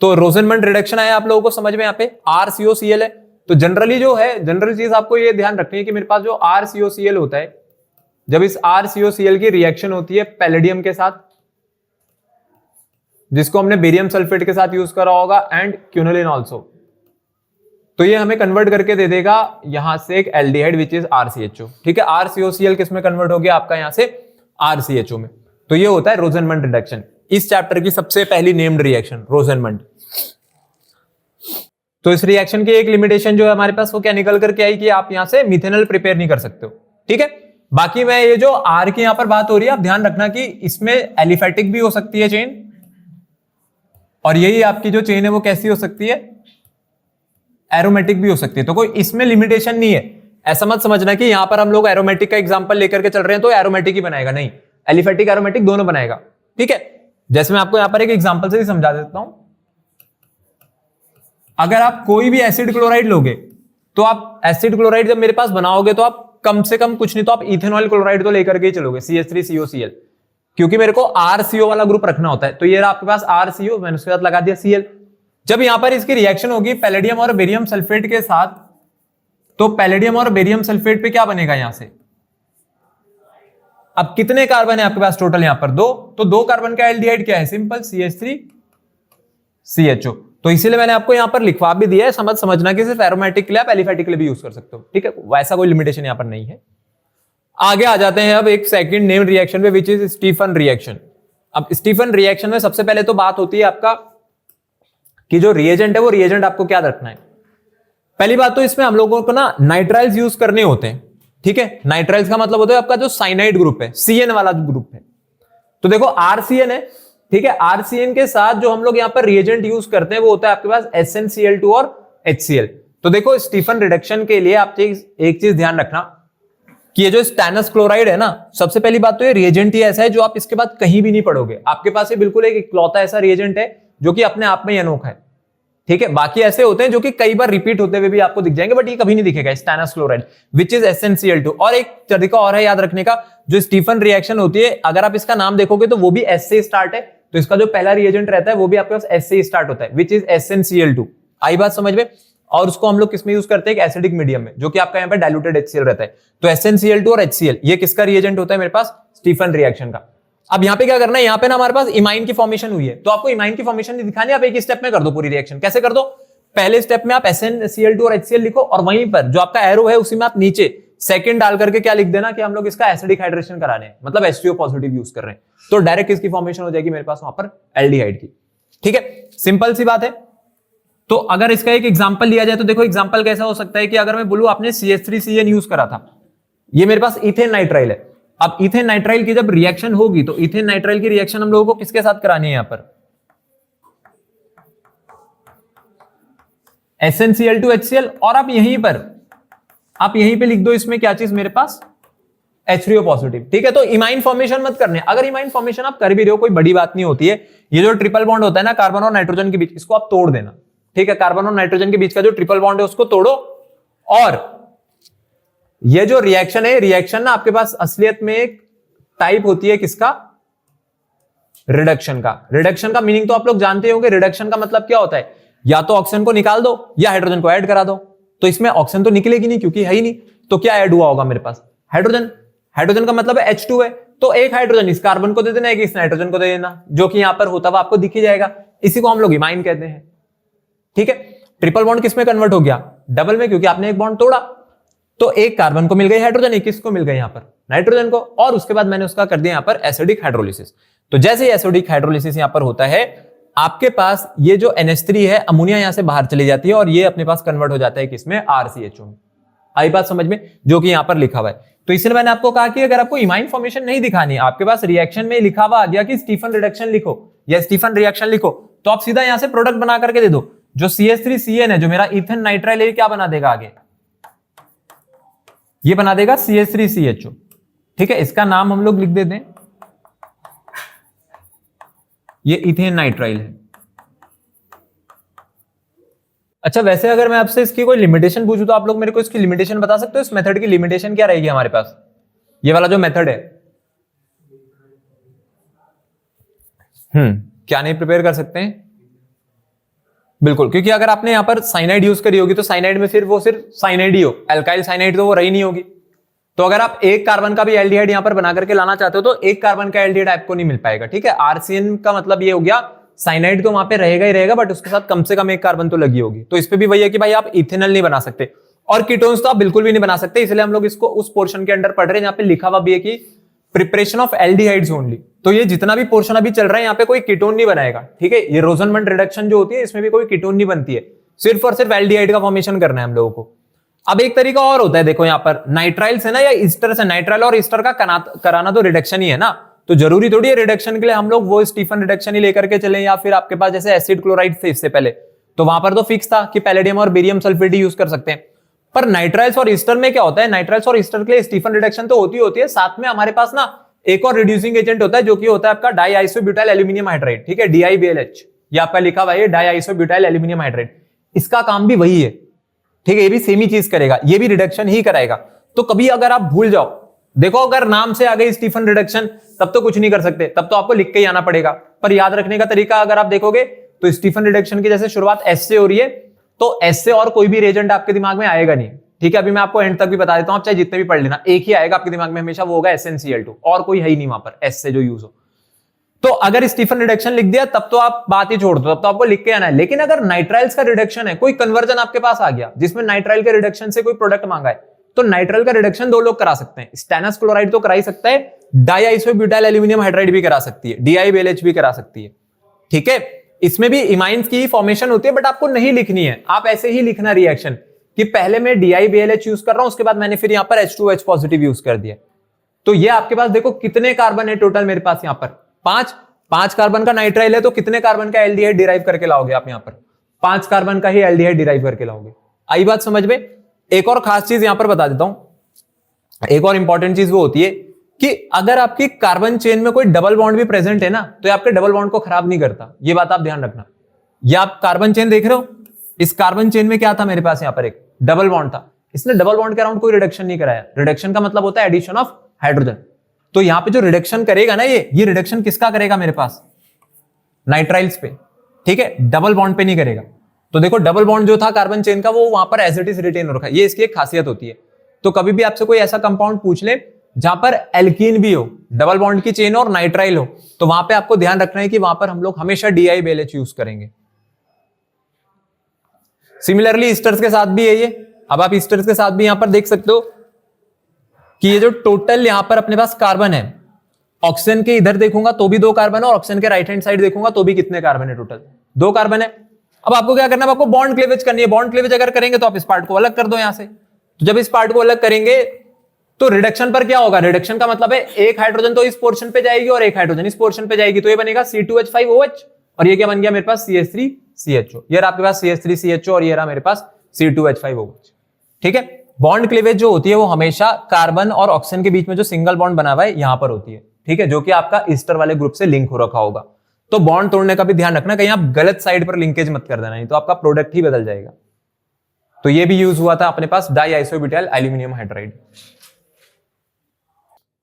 तो रोजनमंड रिडक्शन आया आप लोगों को समझ में? यहाँ पे RCOCl है। तो जनरली जो है, जनरल चीज आपको ये ध्यान रखनी है कि मेरे पास जो RCOCl होता है, जब इस RCOCl की रिएक्शन होती है पैलेडियम के साथ, जिसको हमने बेरियम सल्फेट के साथ यूज करा होगा, एंड क्विनोलिन आल्सो, तो ये हमें कन्वर्ट करके दे देगा यहां से एक एल्डिहाइड विच इज RCHO, ठीक है? RCOCl किस में कन्वर्ट हो गया आपका? यहां से RCHO में। तो ये होता है रोजनमंड रिडक्शन, इस चैप्टर की सबसे पहली नेम्ड रिएक्शन रोजनमंड। तो इस रिएक्शन की एक लिमिटेशन जो है हमारे पास, वो क्या निकल करके आई कि आप यहां से मिथेनॉल प्रिपेयर नहीं कर सकते हो, ठीक है? बाकी मैं ये जो R की यहां पर बात हो रही है, आप ध्यान रखना कि इसमें एलिफेटिक भी हो सकती है चेन, और यही आपकी जो चेन है वो कैसी हो सकती है? एरोमेटिक भी हो सकती है। तो कोई इसमें लिमिटेशन नहीं है। ऐसा मत समझना कि यहां पर हम लोग एरोमेटिक का एग्जांपल लेकर के चल रहे हैं तो एरोमेटिक ही बनाएगा, नहीं, एलिफेटिक एरोमेटिक दोनों बनाएगा, ठीक है? जैसे मैं आपको यहां पर एक एग्जांपल से ही समझा देता हूं। अगर आप कोई भी एसिड क्लोराइड लोगे, तो आप एसिड क्लोराइड जब मेरे पास बनाओगे तो आप कम से कम कुछ नहीं तो आप इथेनॉल क्लोराइड तो लेकर के ही चलोगे, CH3COCl, क्योंकि मेरे को RCO वाला ग्रुप रखना होता है। तो ये आपके पास RCO, मैंने उसके साथ लगा दिया Cl। जब यहां पर इसकी रिएक्शन होगी पैलेडियम और बेरियम सल्फेट के साथ, तो पैलेडियम और बेरियम सल्फेट पे क्या बनेगा यहां से? अब कितने कार्बन है आपके पास टोटल? यहां पर दो, तो दो कार्बन का एल्डिहाइड क्या है? Simple CH3CHO। तो इसीलिए मैंने आपको यहां पर लिखवा भी दिया है, समझना कि सिर्फ एरोमेटिक के लिए आप एलिफेटिक के लिए भी यूज कर सकते हो, ठीक है? वैसा कोई लिमिटेशन यहां पर नहीं है। आगे आ जाते हैं अब एक सेकंड नेम्ड रिएक्शन पे, विच इज स्टीफन रिएक्शन। अब स्टीफन रिएक्शन में सबसे पहले तो बात होती है आपका कि जो रिएजेंट है वो रिएजेंट आपको क्या रखना है। पहली बात तो इसमें हम लोगों को ना नाइट्राइल्स यूज करने होते हैं, ठीक है? नाइट्राइल्स का मतलब होता है आपका जो साइनाइड ग्रुप है, CN वाला ग्रुप है। तो देखो RCN है, ठीक है? RCN के साथ जो हम लोग यहां पर रिएजेंट यूज करते हैं वो होता है आपके पास SnCl2 और HCl। तो देखो स्टीफन रिडक्शन के लिए आप एक चीज ध्यान रखना कि ये जो स्टैनस क्लोराइड है ना, सबसे पहली बात तो ये रिएजेंट ही ऐसा है जो आप इसके बाद कहीं भी नहीं पढ़ोगे। आपके पास ये बिल्कुल एक इकलौता ऐसा रिएजेंट है जो कि अपने आप में ही अनोखा है, ठीक है? बाकी ऐसे होते हैं जो कि कई बार रिपीट होते हुए भी आपको दिख जाएंगे, बट ये कभी नहीं दिखेगा, stannous chloride which is SnCl2। और एक तरीका और है याद रखने का, जो स्टीफन रिएक्शन होती है, अगर आप इसका नाम देखोगे तो वो भी S से स्टार्ट है, तो इसका जो पहला रिएजेंट रहता है वो भी आपके पास S से स्टार्ट होता है, विच इज SnCl2। आई बात समझ में? और उसको हम लोग किसमें यूज करते हैं? एक एसिडिक मीडियम में, जो कि आपका यहाँ पे डाइल्यूटेड HCl रहता है। तो SnCl2 और HCl ये किसका रिएजेंट होता है मेरे पास? स्टीफन रिएक्शन का। अब यहाँ पे क्या करना है? यहाँ पे ना हमारे पास इमाइन की फॉर्मेशन हुई है, तो आपको इमाइन की फॉर्मेशन नहीं दिखानी, आप एक ही स्टेप में कर दो पूरी रिएक्शन। कैसे कर दो? पहले स्टेप में आप SnCl2 और HCl लिखो, और वहीं पर जो आपका एरो है उसी में आप नीचे सेकंड डाल करके क्या लिख देना कि हम लोग इसका एसिडिक हाइड्रेशन करा रहे हैं, मतलब H2O पॉजिटिव यूज कर रहे हैं। तो डायरेक्ट किसकी फॉर्मेशन हो जाएगी मेरे पास वहां पर? एल्डिहाइड की, ठीक है? सिंपल सी बात है। तो अगर इसका एक एग्जांपल लिया जाए तो देखो एग्जांपल कैसा हो सकता है कि अगर मैं बोलूं आपने CH3CN यूज करा था, ये मेरे पास इथेन नाइट्राइल है। अब इथेन नाइट्राइल की जब रिएक्शन होगी तो इथेन नाइट्राइल की रिएक्शन हम लोगों को किसके साथ करानी है? यहां पर SnCl2 HCl, और आप यहीं पे लिख दो इसमें क्या चीज मेरे पास? H3O पॉजिटिव, ठीक है? तो इमाइन फॉर्मेशन मत करने। अगर इमाइन फॉर्मेशन आप कर भी रहे हो कोई बड़ी बात नहीं होती है। ये जो ट्रिपल बॉन्ड होता है ना कार्बन और नाइट्रोजन के बीच, इसको आप तोड़ देना, ठीक है? कार्बन और नाइट्रोजन के बीच का जो ट्रिपल बॉन्ड है उसको तोड़ो। और ये जो रिएक्शन है, रिएक्शन ना आपके पास असलियत में एक टाइप होती है किसका? रिडक्शन का। रिडक्शन का मीनिंग तो आप लोग जानते होंगे। रिडक्शन का मतलब क्या होता है? या तो ऑक्सीजन को निकाल दो या हाइड्रोजन को ऐड करा दो। तो इसमें ऑक्सीजन तो निकलेगी नहीं क्योंकि है ही नहीं, तो क्या ऐड हुआ होगा मेरे पास? हाइड्रोजन। हाइड्रोजन का मतलब है H2 है, तो एक हाइड्रोजन इस कार्बन को दे देना, एक इस नाइट्रोजन को दे देना, जो कि यहां पर होता हुआ आपको दिख ही जाएगा। इसी को हम लोग इमाइन कहते हैं, ठीक है? ट्रिपल बॉन्ड किस में कन्वर्ट हो गया? डबल में, क्योंकि आपने एक बॉन्ड तोड़ा। तो एक कार्बन को मिल गई हाइड्रोजन, एक किसको मिल गई? यहां पर नाइट्रोजन को, और उसके बाद मैंने उसका कर दिया यहां पर एसिडिक हाइड्रोलिसिस। तो जैसे ही एसिडिक हाइड्रोलिसिस यहां पर होता है, आपके पास ये जो NH3 है, अमोनिया यहां से बाहर चली जाती है और ये अपने पास कन्वर्ट हो जाता है किसमें, RCHO में। आई बात समझ में, जो कि यहां पर लिखा हुआ है। तो इसलिए मैंने आपको कहा कि अगर आपको इमाइन फॉर्मेशन नहीं दिखानी है, आपके पास रिएक्शन में लिखा हुआ आ गया कि स्टीफन रिडक्शन लिखो या स्टीफन रिएक्शन लिखो, तो आप सीधा यहां से प्रोडक्ट बना करके दे दो। जो CH3CN है, जो मेरा इथेन नाइट्राइल है, क्या बना देगा आगे, ये बना देगा CH3CHO। ठीक है, इसका नाम हम लोग लिख देते हैं, ये इथेन नाइट्राइल है। अच्छा, वैसे अगर मैं आपसे इसकी कोई लिमिटेशन पूछूं तो आप लोग मेरे को इसकी लिमिटेशन बता सकते हो? इस मेथड की लिमिटेशन क्या रहेगी हमारे पास, ये वाला जो मेथड है? क्या नहीं प्रिपेयर कर सकते हैं? बिल्कुल, क्योंकि अगर आपने यहां पर साइनाइड यूज करी होगी तो साइनाइड में फिर वो सिर्फ साइनाइड ही हो, एल्काइल साइनाइड तो वो रही नहीं होगी। तो अगर आप एक कार्बन का भी एल्डिहाइड यहां पर बना करके लाना चाहते हो तो एक कार्बन का एल्डिहाइड आपको नहीं मिल पाएगा। ठीक है, RCN का मतलब ये हो गया, साइनाइड तो वहां पे रहेगा ही रहेगा, बट उसके साथ कम से कम एक कार्बन तो लगी होगी। तो इस पे भी वही है कि भाई आप इथेनॉल नहीं बना सकते और कीटोन्स तो आप बिल्कुल भी नहीं बना सकते। इसलिए हम लोग इसको उस पोर्शन के अंडर पढ़ रहे हैं जहां पे लिखा हुआ भी है कि प्रिपरेशन ऑफ एल्डिहाइड्स ओनली। तो ये जितना भी पोर्शन अभी चल रहा है यहाँ पे कोई कीटोन नहीं बनाएगा। ठीक है, ये रोजनमंड रिडक्शन जो होती है इसमें भी कोई कीटोन नहीं बनती है, सिर्फ और सिर्फ एल्डिहाइड का फॉर्मेशन करना है हम लोगों को। अब एक तरीका और होता है, देखो यहाँ पर नाइट्राइल्स है ना या ईस्टर से, नाइट्राइल और ईस्टर का कराना तो रिडक्शन ही है ना, तो जरूरी थोड़ी है रिडक्शन के लिए हम लोग वो स्टीफन रिडक्शन ही लेकर के चले, या फिर आपके पास जैसे एसिड क्लोराइड थे इससे पहले, तो वहां पर तो फिक्स था कि पैलेडियम और बेरियम सल्फेट ही यूज कर सकते हैं। पर नाइट्राइल्स और ईस्टर में क्या होता है, नाइट्राइल्स और ईस्टर के लिए स्टीफन रिडक्शन तो होती है, साथ में हमारे पास ना एक और रिड्यूसिंग एजेंट होता है जो कि होता है आपका डाईआइसोब्यूटाइल एल्यूमिनियम हाइड्राइड। ठीक है, DiBLH, ये आपका लिखा हुआ है डाईआइसोब्यूटाइल एल्यूमिनियम हाइड्राइड, इसका काम भी वही है। ठीक है, ये भी सेम ही चीज करेगा, ये भी रिडक्शन ही कराएगा। तो कभी अगर आप भूल जाओ, देखो अगर नाम से आ गई स्टीफन रिडक्शन तब तो कुछ नहीं कर सकते, तब तो आपको लिख के ही आना पड़ेगा। पर याद रखने का तरीका अगर आप देखोगे तो स्टीफन रिडक्शन की जैसे शुरुआत S से हो रही है, तो S से और कोई भी रिएजेंट आपके दिमाग में आएगा नहीं। ठीक है, अभी मैं आपको एंड तक भी बता देता हूं, आप चाहे जितने भी पढ़ लेना, एक ही आएगा आपके दिमाग में हमेशा, वो होगा SnCl2, और कोई है ही नहीं वहां पर S से जो यूज हो। तो अगर स्टीफन रिडक्शन लिख दिया तब तो आप बात ही छोड़ दो, तब तो आपको लिख के आना है। लेकिन अगर नाइट्राइल्स का रिडक्शन है, कोई कन्वर्जन आपके पास आ गया जिसमें नाइट्राइल के रिडक्शन से कोई प्रोडक्ट मांगा है, तो नाइट्राइल का रिडक्शन दो लोग करा सकते हैं, स्टेनस क्लोराइड तो करा ही सकता है, डाईआइसोब्यूटाइल एल्यूमिनियम हाइड्राइड भी करा सकती है, DiBLH भी करा सकती है। ठीक है, इसमें भी इमाइंस की फॉर्मेशन होती है, बट आपको नहीं लिखनी है, आप ऐसे ही लिखना रिएक्शन कि पहले मैं DiBLH यूज कर रहा हूं, उसके बाद मैंने फिर यहां पर H2H पॉजिटिव यूज कर दिया। तो ये आपके पास देखो कितने कार्बन है टोटल मेरे पास यहां पर, 5 कार्बन का नाइट्राइल है, तो कितने कार्बन का एल्डिहाइड डिराइव करके लाओगे आप यहां पर, 5 कार्बन का ही एल्डिहाइड डिराइव करके लाओगे। आई बात समझ में? एक और खास चीज यहां पर बता देता हूं, एक और इंपॉर्टेंट चीज वो होती है कि अगर आपकी कार्बन चेन में कोई डबल बॉन्ड भी प्रेजेंट है ना, तो ये आपके डबल बॉन्ड को खराब नहीं करता, ये बात आप ध्यान रखना। ये आप कार्बन चेन देख रहे हो, इस कार्बन चेन में क्या था मेरे पास, यहां पर एक डबल बॉन्ड था, इसने डबल बॉन्ड के अराउंड कोई रिडक्शन नहीं कराया। रिडक्शन का मतलब होता है एडिशन ऑफ हाइड्रोजन। तो यहां पे जो रिडक्शन करेगा ना, ये रिडक्शन किसका करेगा मेरे पास, नाइट्राइल्स पे। ठीक है, डबल बॉन्ड पे नहीं करेगा। तो देखो डबल बॉन्ड जो था कार्बन चेन का, वो वहां पर एज इट इज रिटेन हो रखा है, ये इसकी एक खासियत होती है। तो कभी भी आपसे कोई ऐसा कंपाउंड पूछ ले जहां पर एल्कीन भी हो, डबल बॉन्ड की चेन और नाइट्राइल हो, तो वहां पे आपको ध्यान रखना है कि वहां पर हम लोग हमेशा DiBLH यूज करेंगे। सिमिलरली ईस्टर्स के साथ भी है ये। अब आप ईस्टर्स के साथ भी यहां पर देख सकते हो कि ये जो टोटल यहां पर अपने पास कार्बन है, ऑक्सीजन के इधर देखूंगा तो भी 2 कार्बन है, और ऑक्सीजन के राइट हैंड साइड देखूंगा तो भी कितने कार्बन है, टोटल 2 कार्बन है। अब आपको क्या करना है, आपको बॉन्ड क्लीवेज करनी है। बॉन्ड क्लीवेज अगर करेंगे तो आप इस पार्ट को अलग कर दो यहां से। तो जब इस पार्ट को अलग करेंगे तो रिडक्शन पर क्या होगा, रिडक्शन का मतलब है एक हाइड्रोजन तो इस पोर्शन पे जाएगी और एक हाइड्रोजन इस पोर्शन पे जाएगी, तो ये बनेगा C2H5OH, और ये क्या बन गया मेरे पास CH3CHO। ये रहा आपके पास CH3CHO और ये रहा मेरे पास C2H5OH। ठीक है, बॉन्ड क्लीवेज जो होती है वो हमेशा कार्बन और ऑक्सीजन के बीच में जो सिंगल बॉन्ड बना हुआ है यहां पर होती है। ठीक है, जो कि आपका ईस्टर वाले ग्रुप से लिंक हो रखा होगा। तो बॉन्ड तोड़ने का भी ध्यान रखना, कहीं आप गलत साइड पर लिंकेज मत कर देना, नहीं तो आपका प्रोडक्ट ही बदल जाएगा। तो ये भी यूज हुआ था अपने पास डाईआइसोब्यूटाइल एल्यूमिनियम हाइड्राइड।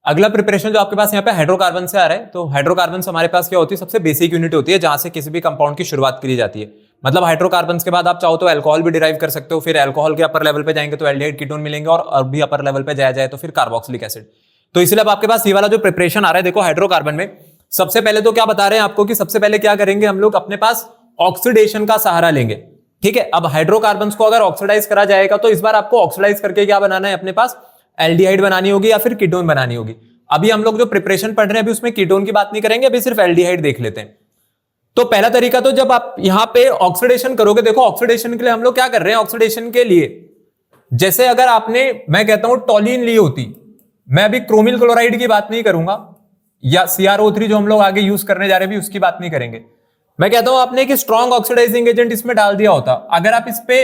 अगला प्रिपरेशन जो आपके पास यहाँ पे हाइड्रोकार्बन से आ रहा है, तो हाइड्रोकार्बन हमारे पास क्या होती है, सबसे बेसिक यूनिट होती है जहां से किसी भी कंपाउंड की शुरुआत करी जाती है। मतलब हाइड्रोकार्बन के बाद आप चाहो तो अल्कोहल भी डिराइव कर सकते हो, फिर अल्कोहल के अपर लेवल पे जाएंगे तो एल्डिहाइड कीटोन मिलेंगे, और भी अपर लेवल पे जाया जाए तो फिर कार्बोक्सिलिक एसिड। तो इसलिए अब आपके पास ये वाला जो प्रिपरेशन आ रहा है, देखो हाइड्रोकार्बन में सबसे पहले तो क्या बता रहे हैं आपको कि सबसे पहले क्या करेंगे हम लोग, अपने पास ऑक्सीडेशन का सहारा लेंगे। ठीक है, अब हाइड्रोकार्बन को अगर ऑक्सीडाइज करा जाएगा तो इस बार आपको ऑक्सीडाइज करके क्या बनाना है, अपने पास एल्डिहाइड बनानी होगी या फिर कीटोन बनानी होगी। अभी हम लोग जो प्रिपरेशन पढ़ रहे हैं अभी उसमें कीटोन की बात नहीं करेंगे, अभी सिर्फ एल्डिहाइड देख लेते हैं। तो पहला तरीका, तो जब आप यहां पे ऑक्सीडेशन करोगे, देखो ऑक्सीडेशन के लिए हम लोग क्या कर रहे हैं, ऑक्सीडेशन के लिए जैसे अगर आपने, मैं कहता हूं टॉलिन ली होती, मैं अभी क्रोमिल क्लोराइड की बात नहीं करूंगा या CrO3 जो हम लोग आगे यूज करने जा रहे हैं भी उसकी बात नहीं करेंगे, मैं कहता हूं आपने कि स्ट्रॉन्ग ऑक्सीडाइजिंग एजेंट इसमें डाल दिया होता, अगर आप इस पे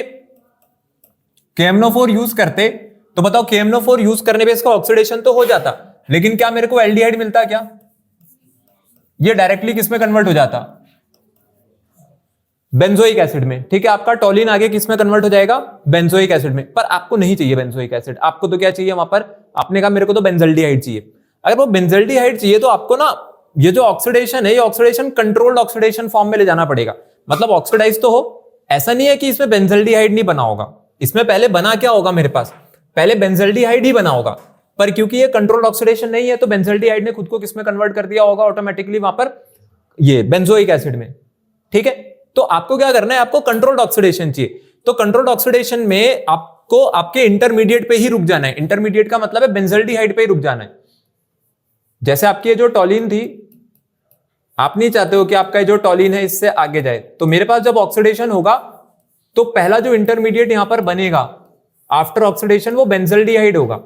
KMnO4 यूज करते तो बताओ KMnO4 यूज करने पे इसका ऑक्सीडेशन तो हो जाता, लेकिन क्या मेरे को एल्डिहाइड मिलता, क्या ये डायरेक्टली किसमें कन्वर्ट हो जाता, बेंजोइक एसिड में। ठीक है, आपका टॉलिन आगे किस में कन्वर्ट हो जाएगा, बेंजोइक एसिड में। पर आपको नहीं चाहिए बेंजोइक एसिड, आपको तो क्या चाहिए वहां पर, आपने कहा मेरे को तो बेंजल्डिहाइड चाहिए। अगर वो बेंजल्डिहाइड चाहिए तो आपको ना ये जो ऑक्सीडेशन है, ये ऑक्सीडेशन कंट्रोल्ड ऑक्सीडेशन फॉर्म में ले जाना पड़ेगा, मतलब ऑक्सीडाइज तो हो, ऐसा नहीं है कि इसमें बेंजल्डिहाइड नहीं बना होगा, इसमें पहले बना क्या होगा मेरे पास, पहले बेंजल्डिहाइड ही बना होगा, पर क्योंकि ये कंट्रोल्ड ऑक्सीडेशन नहीं है तो बेंजल्डिहाइड ने खुद को किसमें कन्वर्ट कर दिया होगा ऑटोमेटिकली वहां पर, ये बेंजोइक एसिड में। ठीक है, तो आपको क्या करना है, आपको कंट्रोल्ड ऑक्सीडेशन चाहिए, तो कंट्रोल्ड ऑक्सीडेशन में आपको आपके इंटरमीडिएट पे ही रुक जाना है, इंटरमीडिएट का मतलब है बेंजल्डिहाइड पे ही रुक जाना है। जैसे आपकी ये जो टॉलिन थी, आप नहीं चाहते हो कि आपका जो टॉलिन है इससे आगे जाए, तो मेरे पास जब ऑक्सीडेशन होगा तो पहला जो इंटरमीडिएट यहां पर बनेगा आफ्टर ऑक्सीडेशन वो बेंजल्डिहाइड होगा,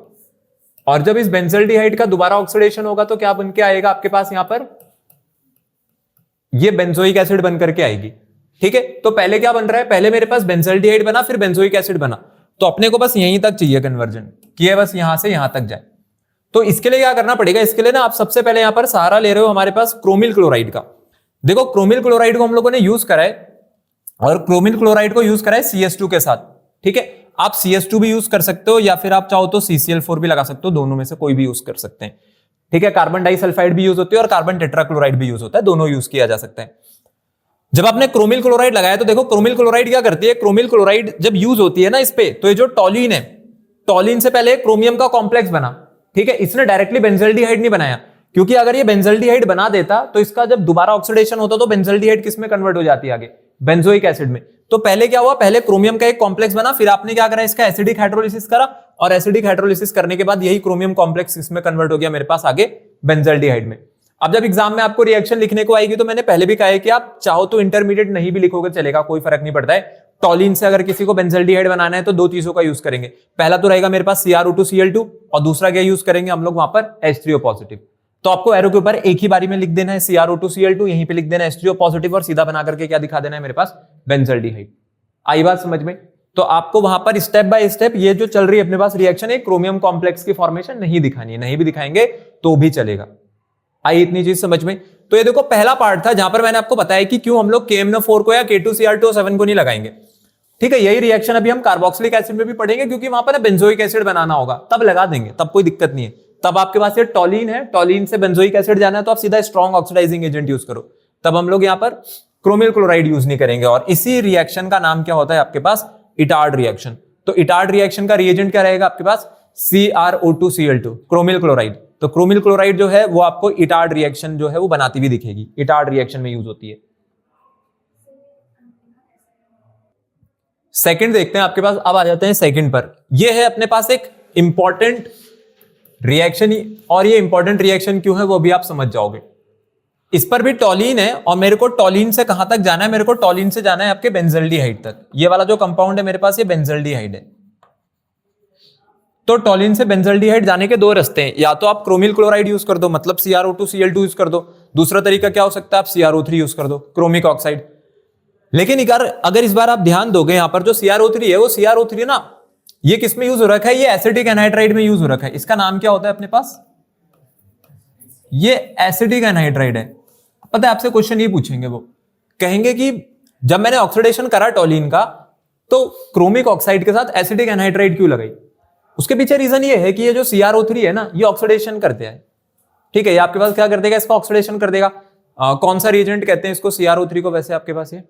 और जब इस बेंजल्डिहाइड का दोबारा ऑक्सीडेशन होगा तो क्या बन के आएगा आपके पास यहां पर, ये बेंजोइक एसिड बन करके आएगी। ठीक है, तो पहले क्या बन रहा है, पहले मेरे पास बेंजल्डिहाइड बना फिर बेंजोइक एसिड बना, तो अपने को बस यहीं तक चाहिए कन्वर्जन, कि है बस यहां से यहां तक जाए। तो इसके लिए क्या करना पड़ेगा, इसके लिए ना आप सबसे पहले यहां पर सहारा ले रहे हो हमारे पास क्रोमिल क्लोराइड का। देखो क्रोमिल क्लोराइड को हम लोगों ने यूज करा है, और क्रोमिल क्लोराइड को यूज करा है CS2 के साथ। ठीक है, आप CS2 भी यूज कर सकते हो या फिर आप चाहो तो CCl4 भी लगा सकते हो, दोनों में से कोई भी यूज कर सकते हैं। ठीक है, कार्बन डाइसल्फाइड भी यूज होती है और कार्बन टेट्राक्लोराइड भी यूज होता है, दोनों यूज किया जा सकता है। जब आपने क्रोमिल क्लोराइड लगाया तो देखो क्रोमिल क्लोराइड क्या करती है, क्रोमिल क्लोराइड जब यूज होती है ना इस पे, तो ये जो टॉलिन है, टॉलिन से पहले क्रोमियम का कॉम्प्लेक्स बना। ठीक है, इसने डायरेक्टली बेंजल्डिहाइड नहीं बनाया, क्योंकि अगर ये बेंजल्डिहाइड बना देता तो इसका जब दोबारा ऑक्सीडेशन होता तो बेंजल्डिहाइड किस में कन्वर्ट हो जाती है आगे, बेंजोइक एसिड में। तो पहले क्या हुआ, पहले क्रोमियम का एक कॉम्प्लेक्स बना, फिर आपने क्या करा, इसका एसिडिक हाइड्रोलिसिस करा, और एसिडिक हाइड्रोलिसिस करने के बाद यही क्रोमियम कॉम्प्लेक्स इसमें कन्वर्ट हो गया मेरे पास आगे बेंजल्डिहाइड में। अब जब एग्जाम में आपको रिएक्शन लिखने को आएगी तो मैंने पहले भी कहा है कि आप चाहो तो इंटरमीडिएट नहीं भी लिखोगे चलेगा, कोई फर्क नहीं पड़ता है। टॉलिन से अगर किसी को बेंजल्डिहाइड बनाना है तो दो चीजों का यूज करेंगे, पहला तो रहेगा मेरे पास CrO2Cl2, और दूसरा क्या यूज करेंगे हम लोग वहां पर H3O पॉजिटिव। तो आपको एरो के ऊपर एक ही बारी में लिख देना है CrO2Cl2, यहीं पे लिख देना है H3O पॉजिटिव, और सीधा बना करके क्या दिखा देना है मेरे पास, बेंजल्डिहाइड। आई बात समझ में? तो आपको वहां पर स्टेप बाय स्टेप ये जो चल रही है अपने पास रिएक्शन है, क्रोमियम कॉम्प्लेक्स की फॉर्मेशन नहीं दिखानी है, नहीं भी दिखाएंगे तो भी चलेगा। आई इतनी चीज समझ में? तो ये देखो पहला पार्ट था जहां पर मैंने आपको बताया कि क्यों हम लोग KMnO4 को या K2Cr2O7 को नहीं लगाएंगे। ठीक है, यही रिएक्शन अभी हम कार्बोक्सिलिक एसिड में भी पढ़ेंगे, क्योंकि वहां पर बेंजोइक एसिड बनाना होगा, तब लगा देंगे, तब कोई दिक्कत नहीं है। तब आपके पास ये टॉलिन है, टॉलिन से बेंजोइक एसिड जाना है तो आप सीधा स्ट्रॉन्ग ऑक्सीडाइजिंग एजेंट यूज करो, तब हम लोग यहां पर क्रोमिल क्लोराइड यूज नहीं करेंगे। और इसी रिएक्शन का नाम क्या होता है आपके पास, इटार्ड रिएक्शन। तो इटार्ड रिएक्शन का रिएजेंट क्या रहेगा आपके पास, CrO2Cl2, क्रोमिल क्लोराइड। तो क्रोमिल क्लोराइड जो है वो आपको इटार्ड रिएक्शन जो है वो बनाती हुई दिखेगी, इटार्ड रिएक्शन में यूज होती है। सेकंड देखते हैं आपके पास, अब आ जाते हैं सेकंड पर। ये है अपने पास एक इंपॉर्टेंट रिएक्शन, और ये इंपॉर्टेंट रिएक्शन क्यों है वो भी आप समझ जाओगे। इस पर भी टॉलिन है, और मेरे को टॉलिन से कहां तक जाना है, मेरे को टॉलिन से जाना है आपके बेंजल्डिहाइड तक। ये वाला जो कंपाउंड है मेरे पास, ये बेंजल्डिहाइड है। तो टॉलिन से बेंजल्डिहाइड जाने के दो रास्ते हैं, या तो आप क्रोमिल क्लोराइड यूज कर दो, मतलब CrO2Cl2 यूज कर दो, दूसरा तरीका क्या हो सकता है, आप CrO3 यूज कर दो, क्रोमिक ऑक्साइड। लेकिन अगर इस बार आप ध्यान दोगे यहां पर जो CrO3 है, वो CrO3 ना, ये किस में यूज हो रखा है, ये एसिटिक एनहाइड्राइड में यूज हो रखा है। इसका नाम क्या होता है अपने पास, ये एसिटिक एनहाइड्राइड है। पता है आपसे क्वेश्चन ये पूछेंगे, वो कहेंगे कि जब मैंने ऑक्सीडेशन करा टॉलिन का तो क्रोमिक ऑक्साइड के साथ एसिटिक एनहाइड्राइड क्यों लगाई। उसके पीछे रीजन ये है कि ये जो CrO3 है ना, ये ऑक्सीडेशन करते हैं। ठीक है, ये आपके पास क्या कर देगा, इसका ऑक्सीडेशन कर देगा। कौन सा रिएजेंट कहते हैं इसको, CrO3 को, वैसे आपके पास ये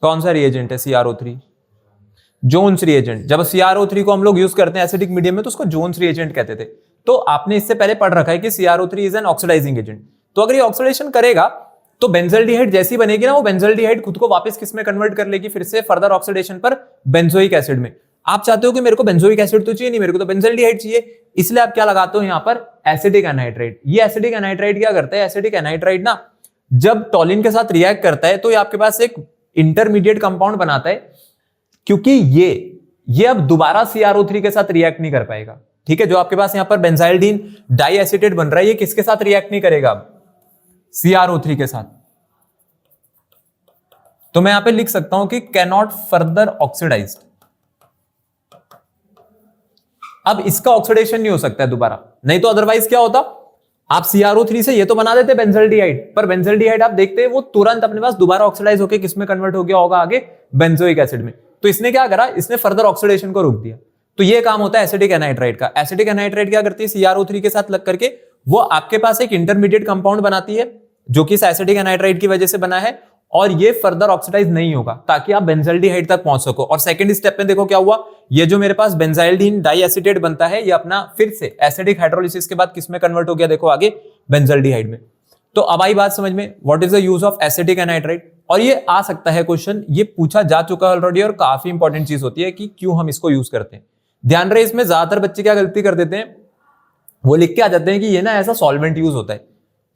कौन सा रिएजेंट है CrO3, जोन्स रिएजेंट। जब CrO3 को हम लोग यूज करते हैं एसिडिक मीडियम में तो उसको जोन्स रिएजेंट कहते थे। तो आपने इससे पहले पढ़ रखा है कि CrO3 is an oxidising agent. तो अगर ये ऑक्सीडेशन करेगा तो बेंजल्डिहाइड जैसी बनेगी ना, वो बेंजल्डिहाइड खुद को वापस किस में कन्वर्ट कर लेगी, फिर से फर्दर ऑक्सीडेशन पर बेंजोइक एसिड में। आप चाहते हो कि मेरे को बेंजोइक एसिड तो चाहिए नहीं, मेरे को तो बेंजल्डिहाइड चाहिए, इसलिए आप क्या लगाते हो यहाँ पर एसिटिक एनहाइड्राइड। ये एसिटिक एनहाइड्राइड क्या करता है, एसिटिक एनहाइड्राइड ना जब टॉलिन के साथ रिएक्ट करता है तो ये आपके पास एक इंटरमीडिएट कंपाउंड बनाता है, क्योंकि ये अब दोबारा CrO3 के साथ रिएक्ट नहीं कर पाएगा। ठीक है, जो आपके पास यहां पर बेंजाइल्डीन डाइएसिटेट बन रहा है, ये किसके साथ रिएक्ट नहीं करेगा, CrO3 के साथ। तो मैं यहां पे लिख सकता हूं कि कैन नॉट फर्दर ऑक्सीडाइज्ड। अब इसका ऑक्सीडेशन नहीं हो सकता है दोबारा, नहीं तो अदरवाइज क्या होता, आप CrO3 से ये तो बना देते बेंजल्डिहाइड, पर बेंजल्डिहाइड आप देखते हैं वो तुरंत अपने पास दोबारा ऑक्सीडाइज होकर किसमें कन्वर्ट हो गया होगा, आगे बेंजोइक एसिड में। तो इसने क्या करा, इसने फर्दर ऑक्सीडेशन को रोक दिया। तो ये काम होता है एसिटिक एनहाइड्राइड का। एसिटिक एनहाइड्राइड क्या करती है, CrO3 के साथ लग करके वो आपके पास एक इंटरमीडिएट कंपाउंड बनाती है जो कि इस एसिटिक एनहाइड्राइड की वजह से बना है, और ये फर्दर ऑक्सीडाइज नहीं होगा ताकि आप बेंजल्डिहाइड तक पहुंच सको। और सेकंड स्टेप में देखो क्या हुआ, ये जो मेरे पास बेंजाइल्डीन डाइएसिटेट बनता है, ये अपना फिर से एसिडिक हाइड्रोलिसिस के बाद किसमें कन्वर्ट हो गया, देखो आगे बेंजल्डिहाइड में। तो अब आई बात समझ में, what is the use of acetic anhydride. और ये आ सकता है क्वेश्चन, ये पूछा जा चुका है ऑलरेडी, और काफी इंपॉर्टेंट चीज होती है कि क्यों हम इसको यूज करते हैं। ध्यान रहे, इसमें ज्यादातर बच्चे क्या गलती कर देते हैं, वो लिख के आ जाते हैं कि ये ना ऐसा सॉल्वेंट यूज होता है।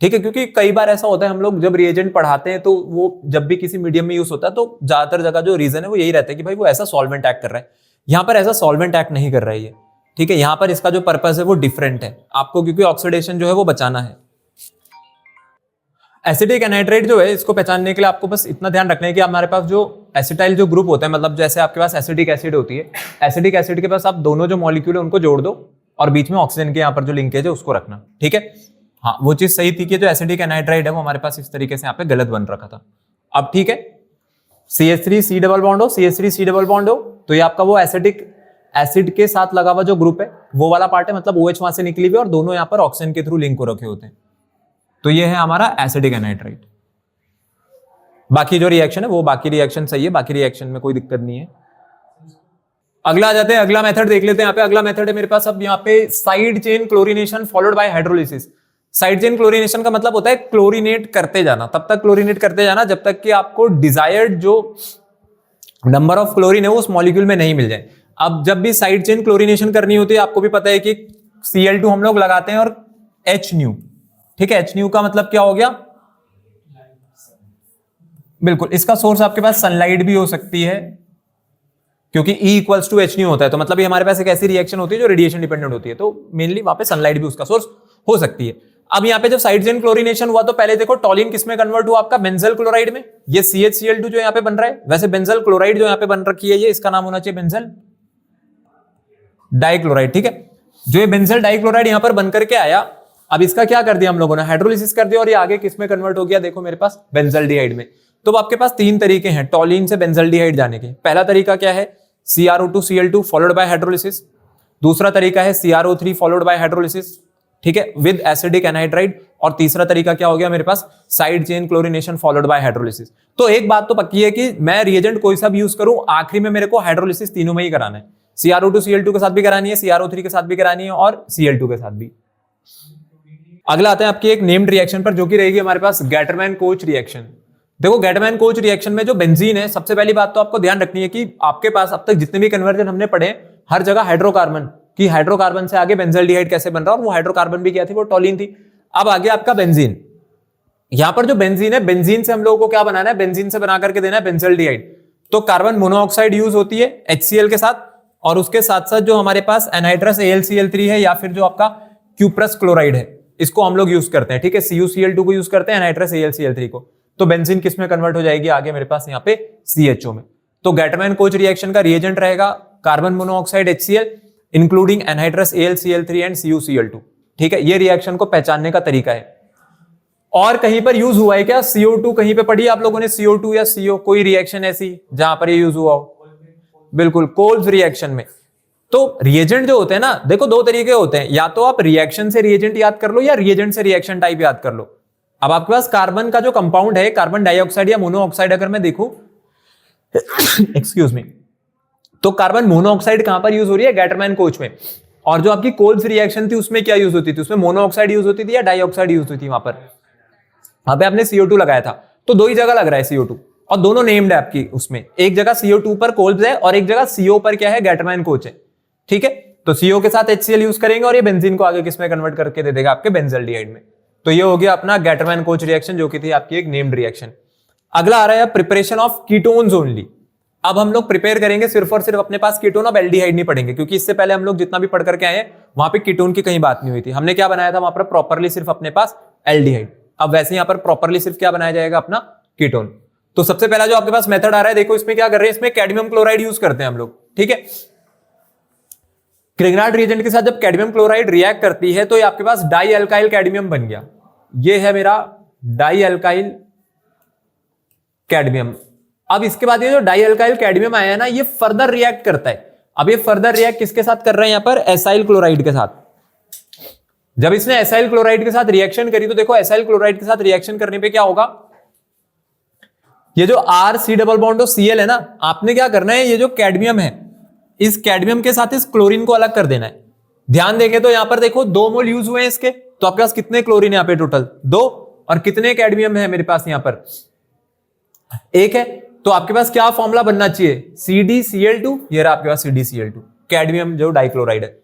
ठीक है, क्योंकि कई बार ऐसा होता है, हम लोग जब रिएजेंट पढ़ाते हैं तो वो जब भी किसी मीडियम में यूज होता है तो ज्यादातर जगह जो रीजन है वो यही रहता है कि भाई वो ऐसा सॉल्वेंट एक्ट कर रहा है। यहां पर ऐसा सॉल्वेंट एक्ट नहीं कर रहा है ये। ठीक है, यहां पर इसका जो पर्पस है वो डिफरेंट है आपको, क्योंकि ऑक्सीडेशन जो है वो बचाना है। एसिटिक एनहाइड्राइड जो है, इसको पहचानने के लिए आपको बस इतना ध्यान रखना है कि हमारे पास जो एसिटाइल जो ग्रुप होता है, मतलब जैसे आपके पास एसिटिक एसिड होती है, एसिटिक एसिड के पास आप दोनों जो मॉलिक्यूल है उनको जोड़ दो और बीच में ऑक्सीजन के यहाँ पर जो लिंकेज है उसको रखना। ठीक है, हाँ वो चीज सही थी कि जो एसिटिक एनहाइड्राइड है वो हमारे पास इस तरीके से यहाँ पे गलत बन रखा था। अब ठीक है, CH3C डबल बॉन्ड हो, CH3C डबल बॉन्ड हो, तो ये आपका वो एसिटिक एसिड के साथ लगा हुआ जो ग्रुप है वो वाला पार्ट है, मतलब OH वहां से निकली हुई और दोनों यहाँ पर ऑक्सीजन के थ्रू लिंक को रखे होते हैं। तो ये है हमारा एसिटिक एनहाइड्राइड। बाकी जो रिएक्शन है वो बाकी रिएक्शन सही है, बाकी रिएक्शन में कोई दिक्कत नहीं है। अगला आ जाते हैं, अगला मेथड देख लेते हैं। यहाँ पे अगला मेथड है मेरे पास अब यहाँ पे side chain chlorination followed by hydrolysis. Side chain chlorination का मतलब होता है क्लोरीनेट करते जाना, तब तक क्लोरीनेट करते जाना जब तक कि आपको डिजायर्ड जो नंबर ऑफ क्लोरीन है वो उस मॉलिक्यूल में नहीं मिल जाए। अब जब भी साइड चेन क्लोरीनेशन करनी होती है, आपको भी पता है कि Cl2 हम लोग लगाते हैं और HNu। ठीक है, HNu का मतलब क्या हो गया, बिल्कुल इसका सोर्स आपके पास सनलाइट भी हो सकती है, क्योंकि E इक्वल्स टू HNu होता है, तो मतलब ये हमारे पास एक ऐसी रिएक्शन होती है जो रेडिएशन डिपेंडेंट होती है, तो मेनली वहां पे सनलाइट भी उसका सोर्स हो सकती है। अब यहाँ पे जब साइड चेन क्लोरीनेशन हुआ तो पहले देखो टॉलिन किसमें कन्वर्ट हुआ, आपका बेंजल क्लोराइड में। ये CHCl2 जो यहाँ पे बन रहा है, वैसे बेंजल क्लोराइड जो यहाँ पे बन रखी है ये इसका नाम होना चाहिए बेंजल डाइक्लोराइड। ठीक है, जो ये बेंजल डाइक्लोराइड यहाँ पर बनकर के आया, अब इसका क्या कर दिया हम लोगों ने, हाइड्रोलिसिस कर दिया और ये आगे किसमें कन्वर्ट हो गया, देखो मेरे पास बेंजल्डिहाइड में। तो आपके पास तीन तरीके हैं टॉलिन से बेंजल्डिहाइड जाने के। पहला तरीका क्या है, CrO2Cl2 फॉलोड बाय हाइड्रोलिसिस। दूसरा तरीका है CrO3 फॉलोड बाय हाइड्रोलिसिस, ठीक है, विद एसिडिक एनहाइड्राइड। और तीसरा तरीका क्या हो गया मेरे पास, side chain chlorination followed by hydrolysis. तो एक बात तो पक्की है कि मैं रिएजेंट कोई सा भी यूज करूं, आखिरी में मेरे को हाइड्रोलिसिस तीनों में ही कराना है। CrO2Cl2 के साथ भी करानी है, CrO3 के साथ भी करानी है और Cl2 के साथ भी। अगला आता है आपकी एक नेम्ड रिएक्शन पर, जो कि रहेगी हमारे पास गैटरमैन कोच रिएक्शन। देखो गैटरमैन कोच रिएक्शन में जो बेंजीन है, सबसे पहली बात तो आपको ध्यान रखनी है कि आपके पास अब तक जितने भी कन्वर्जन हमने पढ़े, हर जगह हाइड्रोकार्बन की, हाइड्रोकार्बन से आगे बेंजल्डिहाइड कैसे बन रहा है, और वो हाइड्रोकार्बन भी क्या थी, वो टॉलिन थी। अब आगे आपका बेंजीन, यहां पर जो बेंजीन है, बेंजीन से हम लोगों को क्या बनाना है, बेंजीन से बना करके देना है बेंजल्डिहाइड। तो कार्बन मोनोऑक्साइड यूज होती है HCl के साथ, और उसके साथ साथ जो हमारे पास एनहाइड्रस AlCl3 है, या फिर जो आपका क्यूप्रस क्लोराइड है, इसको हम लोग यूज करते हैं। ठीक है, CuCl2 को यूज करते हैं, एनहाइड्रस AlCl3 को। तो बेंजीन किस में कन्वर्ट हो जाएगी आगे मेरे पास, यहाँ पे CHO में। तो गैटरमैन कोच रिएक्शन का रिएजेंट रहेगा carbon monoxide HCl including anhydrous AlCl3 and CuCl2। ठीक है, ये रिएक्शन को पहचानने का तरीका है। और कहीं पर यूज हुआ है क्या, CO2 कहीं पे पढ़ी आप लोगों ने, CO2 या CO, कोई रिएक्शन ऐसी जहां पर ये यूज हुआ हो? बिल्कुल, कोल्स रिएक्शन में। तो रिएजेंट जो होते हैं ना, देखो दो तरीके होते हैं, या तो आप रिएक्शन से रिएजेंट याद कर लो या रिएजेंट से रिएक्शन टाइप याद कर लो। अब आपके पास कार्बन का जो कंपाउंड है, कार्बन डाइऑक्साइड या मोनोऑक्साइड, अगर मैं देखूं एक्सक्यूज मी, तो कार्बन मोनोऑक्साइड कहां पर यूज हो रही है, गैटरमैन कोच में। और जो आपकी कोल्स रिएक्शन थी उसमें क्या यूज होती थी, उसमें मोनोऑक्साइड यूज होती थी या डाइऑक्साइड यूज होती थी, वहां पे आपने CO2 लगाया था। तो दो ही जगह लग रहा है CO2, और दोनों नेम्ड है आपकी उसमें, एक जगह CO2 पर कोल्ब्स है और एक जगह CO पर क्या है, गैटरमैन कोच है। ठीक है, तो CO के साथ HCl यूज करेंगे और ये बेंजीन को आगे किसमें कन्वर्ट करके दे देगा, आपके बेंजल्डिहाइड में। तो ये हो गया अपना गैटरमैन कोच रिएक्शन, जो कि थी आपकी एक नेम्ड रिएक्शन। अगला आ रहा है प्रिपरेशन ऑफ कीटोन्स ओनली। अब हम लोग प्रिपेयर करेंगे सिर्फ और सिर्फ अपने पास कीटोन, अब एल्डिहाइड नहीं पढ़ेंगे, क्योंकि इससे पहले हम लोग जितना भी पढ़ करके आए हैं वहां पे कीटोन की कहीं बात नहीं हुई थी। हमने क्या बनाया था वहां पर, प्रॉपरली सिर्फ अपने पास एल्डिहाइड। अब वैसे यहां पर प्रॉपरली सिर्फ क्या बनाया जाएगा, अपना कीटोन। तो सबसे पहला जो आपके पास मेथड आ रहा है, देखो इसमें क्या कर रहे हैं, इसमें कैडमियम क्लोराइड यूज करते हैं हम लोग। ठीक है, ग्रिग्नार्ड रिएजेंट के साथ जब कैडमियम क्लोराइड रिएक्ट करती है तो ये आपके पास डाई अल्काइल कैडमियम बन गया। ये है मेरा डाई अल्काइल कैडमियम। अब इसके बाद ये जो डाई अल्काइल कैडमियम आया है ना, ये फर्दर रिएक्ट करता है। अब ये फर्दर रिएक्ट किसके साथ कर रहे हैं, यहां पर एसाइल क्लोराइड के साथ। जब इसने एसाइल क्लोराइड के साथ रिएक्शन करी तो देखो एसाइल क्लोराइड के साथ रिएक्शन करने पे क्या होगा, ये जो RC डबल बॉन्ड Cl है ना, आपने क्या करना है, ये जो कैडमियम है इस कैडमियम के साथ इस क्लोरीन को अलग कर देना है। ध्यान देंगे तो यहां पर देखो 2 मोल यूज हुए हैं इसके, तो आपके पास कितने क्लोरीन यहां पे टोटल 2, और कितने कैडमियम है मेरे पास यहां पर 1 है। तो आपके पास क्या फॉर्मूला बनना चाहिए, CdCl2, ये रहा आपके पास CdCl2 कैडमियम जो डाइक्लोराइड है।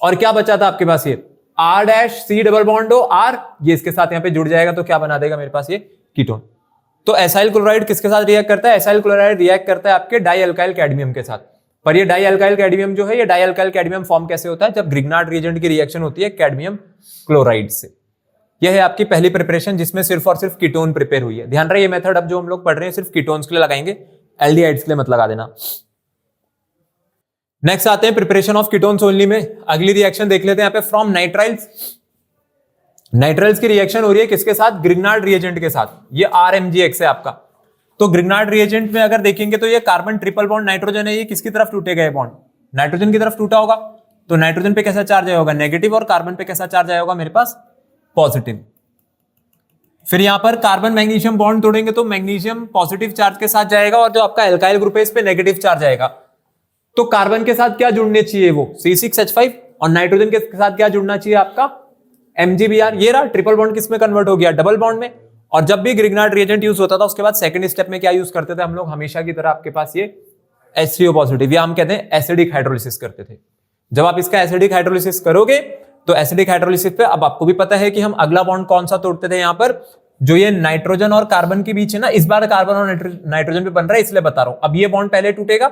और क्या बचा था आपके पास, ये R' डबल बॉन्ड R, ये इसके साथ यहां पे जुड़ जाएगा तो क्या बना देगा मेरे पास ये कीटोन। तो एसाइल क्लोराइड किसके साथ रिएक्ट करता है, एसाइल क्लोराइड रिएक्ट करता है आपके डाई अल्काइल कैडमियम के साथ। पर ये डाई अल्काइल कैडमियम जो है, ये डाई अल्काइल कैडमियम फॉर्म कैसे होता है, जब ग्रिग्नार्ड रिएजेंट की रिएक्शन होती है कैडमियम क्लोराइड से। यह है आपकी पहली प्रिपरेशन जिसमें सिर्फ और सिर्फ कीटोन प्रिपेयर हुई है। ध्यान रहे ये मेथड अब जो हम लोग पढ़ रहे हैं सिर्फ कीटोन्स के लिए लगाएंगे, एल्डिहाइड्स के लिए मत लगा देना। नेक्स्ट आते हैं प्रिपरेशन ऑफ कीटोन्स ओनली में। अगली रिएक्शन देख लेते हैं यहाँ पे, फ्रॉम नाइट्राइल्स। नाइट्राइल्स की रिएक्शन हो रही है किसके साथ, ग्रिग्नार्ड रिएजेंट के साथ। ये RMgX है आपका। तो ग्रिग्नार्ड रिएजेंट में अगर देखेंगे तो ये कार्बन ट्रिपल बॉन्ड नाइट्रोजन है, ये किसकी तरफ टूटेगा, ये बॉन्ड नाइट्रोजन की तरफ टूटा होगा। तो नाइट्रोजन पे कैसा चार्ज आया होगा, नेगेटिव, और कार्बन पे कैसा चार्ज आया होगा मेरे पास, पॉजिटिव। फिर यहां पर कार्बन मैग्नीशियम बॉन्ड तोड़ेंगे तो मैग्नीशियम पॉजिटिव चार्ज के साथ जाएगा, और जो आपका एल्काइल ग्रुप है इस पे नेगेटिव चार्ज आएगा। तो कार्बन के साथ क्या जुड़ने चाहिए, वो C6H5, और नाइट्रोजन के साथ क्या जुड़ना चाहिए आपका MgBr। ये रहा ट्रिपल बॉन्ड किसमें कन्वर्ट हो गया, डबल बॉन्ड में। और जब भी ग्रिग्नार्ड रिएजेंट यूज होता था उसके बाद सेकंड स्टेप में क्या यूज करते थे हम लोग, हमेशा की तरह आपके पास ये H3O पॉजिटिव, या हम कहते हैं एसिडिक हाइड्रोलिसिस करते थे। जब आप इसका एसिडिक हाइड्रोलिसिस करोगे तो एसिडिक हाइड्रोलिसिस पे अब आपको भी पता है कि हम अगला बॉन्ड कौन सा तोड़ते थे, यहां पर जो ये नाइट्रोजन और कार्बन के बीच है ना, इस बार कार्बन और नाइट्रोजन पे बन रहा है इसलिए बता रहा हूं। अब ये बॉन्ड पहले टूटेगा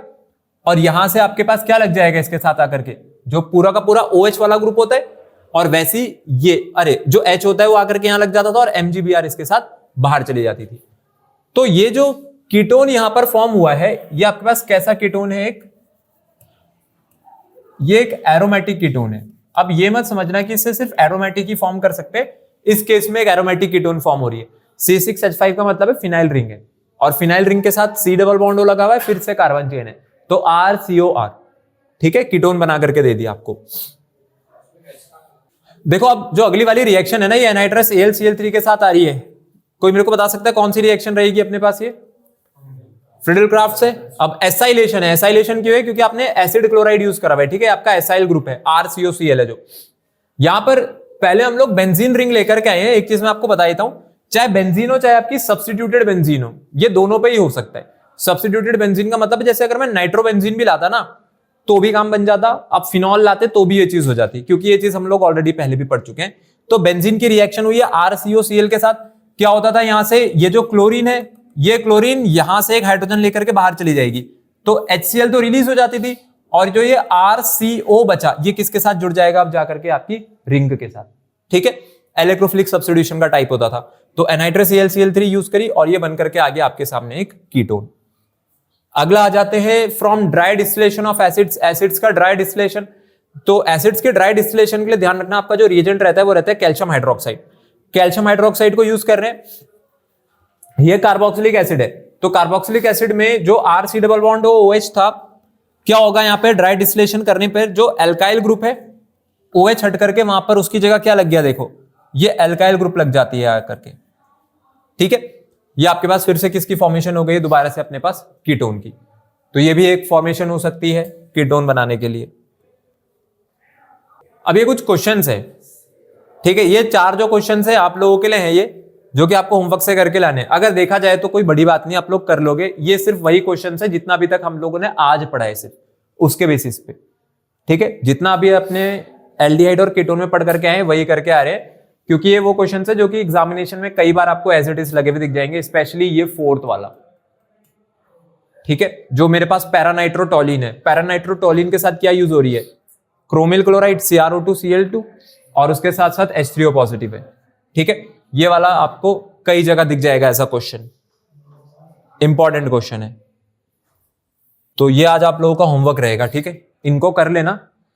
और यहां से आपके पास क्या लग जाएगा इसके साथ आकर के, जो पूरा का पूरा OH वाला ग्रुप होता है, और वैसी ये जो H होता है वो आकर के यहां लग जाता था, और MgBr इसके साथ बाहर चली जाती थी। तो ये जो कीटोन यहां पर फॉर्म हुआ है, ये आपके पास कैसा कीटोन है, ये एक एरोमेटिक कीटोन है। अब ये मत समझना कि इससे सिर्फ एरोमेटिक ही फॉर्म कर सकते हैं, इस केस में एक एरोमेटिक कीटोन फॉर्म हो रही है। C6H5 का मतलब है फिनाइल रिंग है, और फिनाइल रिंग के साथ C डबल बॉन्ड लगा हुआ है, फिर से कार्बन चेन है, तो RCOR। ठीक है, कीटोन बना करके दे दिया आपको। देखो अब जो अगली वाली रिएक्शन है ना, ये एनाइट्रस AlCl3 के साथ आ रही है। कोई मेरे को बता सकता है कौन सी रिएक्शन रहेगी अपने पास, ये फ्रिडल-क्राफ्ट से। अब एसाइलेशन है, एसाइलेशन क्यों है, क्योंकि आपने एसिड क्लोराइड यूज करा हुआ है। ठीक है, आपका एसाइल ग्रुप है RCOCl है जो। यहां पर पहले हम लोग बेंजीन रिंग लेकर के आए हैं। एक चीज मैं आपको बता देता हूं, चाहे बेंजीन हो चाहे आपकी सब्स्टिट्यूटेड बेंजीन हो, ये दोनों पे ही हो सकता है। सब्स्टिट्यूटेड बेंजीन का मतलब जैसे अगर मैं नाइट्रोबेंजीन भी लाता ना तो भी काम बन जाता, आप फिनॉल लाते तो भी ये चीज हो जाती, क्योंकि ये चीज हम लोग ऑलरेडी पहले भी पढ़ चुके हैं। तो बेंजीन की रिएक्शन हुई है RCOCl के साथ। क्या होता था, यहां से ये जो क्लोरीन है, ये क्लोरीन यहां से एक हाइड्रोजन लेकर के बाहर चली जाएगी, तो HCl तो रिलीज हो जाती थी, और जो ये RCO बचा ये किसके साथ जुड़ जाएगा अब जाकर के आपकी रिंग के साथ। ठीक है, इलेक्ट्रोफिलिक सब्स्टिट्यूशन का टाइप होता था। तो एनाइट्रस AlCl3 यूज करी और ये बनकर के आ गया आपके सामने एक कीटोन। अगला आ जाते हैं from dry distillation of acids. Acids का ड्राई डिस्टिलेशन, तो एसिड्स के ड्राई डिस्टिलेशन के लिए ध्यान रखना, आपका जो रिएजेंट रहता है वो रहता है कैल्शियम हाइड्रोक्साइड। कैल्शियम हाइड्रोक्साइड को यूज कर रहे हैं, ये कार्बोक्सिलिक एसिड है। तो कार्बोक्सिलिक एसिड में जो RC डबल बॉन्ड OH था, क्या होगा यहाँ पे ड्राई डिस्टिलेशन करने पर जो एल्काइल ग्रुप है OH हट करके वहां पर उसकी जगह क्या लग गया, देखो ये एल्काइल ग्रुप लग जाती है आकर के। ठीक है, ये आपके पास फिर से किसकी फॉर्मेशन हो गई, दोबारा से अपने पास कीटोन की। तो ये भी एक फॉर्मेशन हो सकती है कीटोन बनाने के लिए। अब ये कुछ क्वेश्चंस है, ठीक है, ये 4 जो क्वेश्चंस है आप लोगों के लिए हैं, ये जो कि आपको होमवर्क से करके लाने। अगर देखा जाए तो कोई बड़ी बात नहीं, आप लोग कर लोगे। ये सिर्फ वही क्वेश्चन है जितना अभी तक हम लोगों ने आज पढ़ा है, सिर्फ उसके बेसिस पे। ठीक है, जितना अभी अपने एल्डिहाइड और कीटोन में पढ़ करके आए वही करके आ रहे हैं, क्योंकि ये वो क्वेश्चन है जो कि एग्जामिनेशन में कई बार आपको एज इट इज लगे हुए दिख जाएंगे, स्पेशली ये फोर्थ वाला। ठीक है, जो मेरे पास पैरानाइट्रोटोलिन है, पैरानाइट्रोटोलिन के साथ क्या यूज हो रही है? क्रोमिल क्लोराइड CrO2Cl2 और उसके साथ साथ H3O पॉजिटिव है। ठीक है, ये वाला आपको कई जगह दिख जाएगा ऐसा क्वेश्चन, इंपॉर्टेंट क्वेश्चन है। तो ये आज आप लोगों का होमवर्क रहेगा। ठीक है, इनको कर लेना।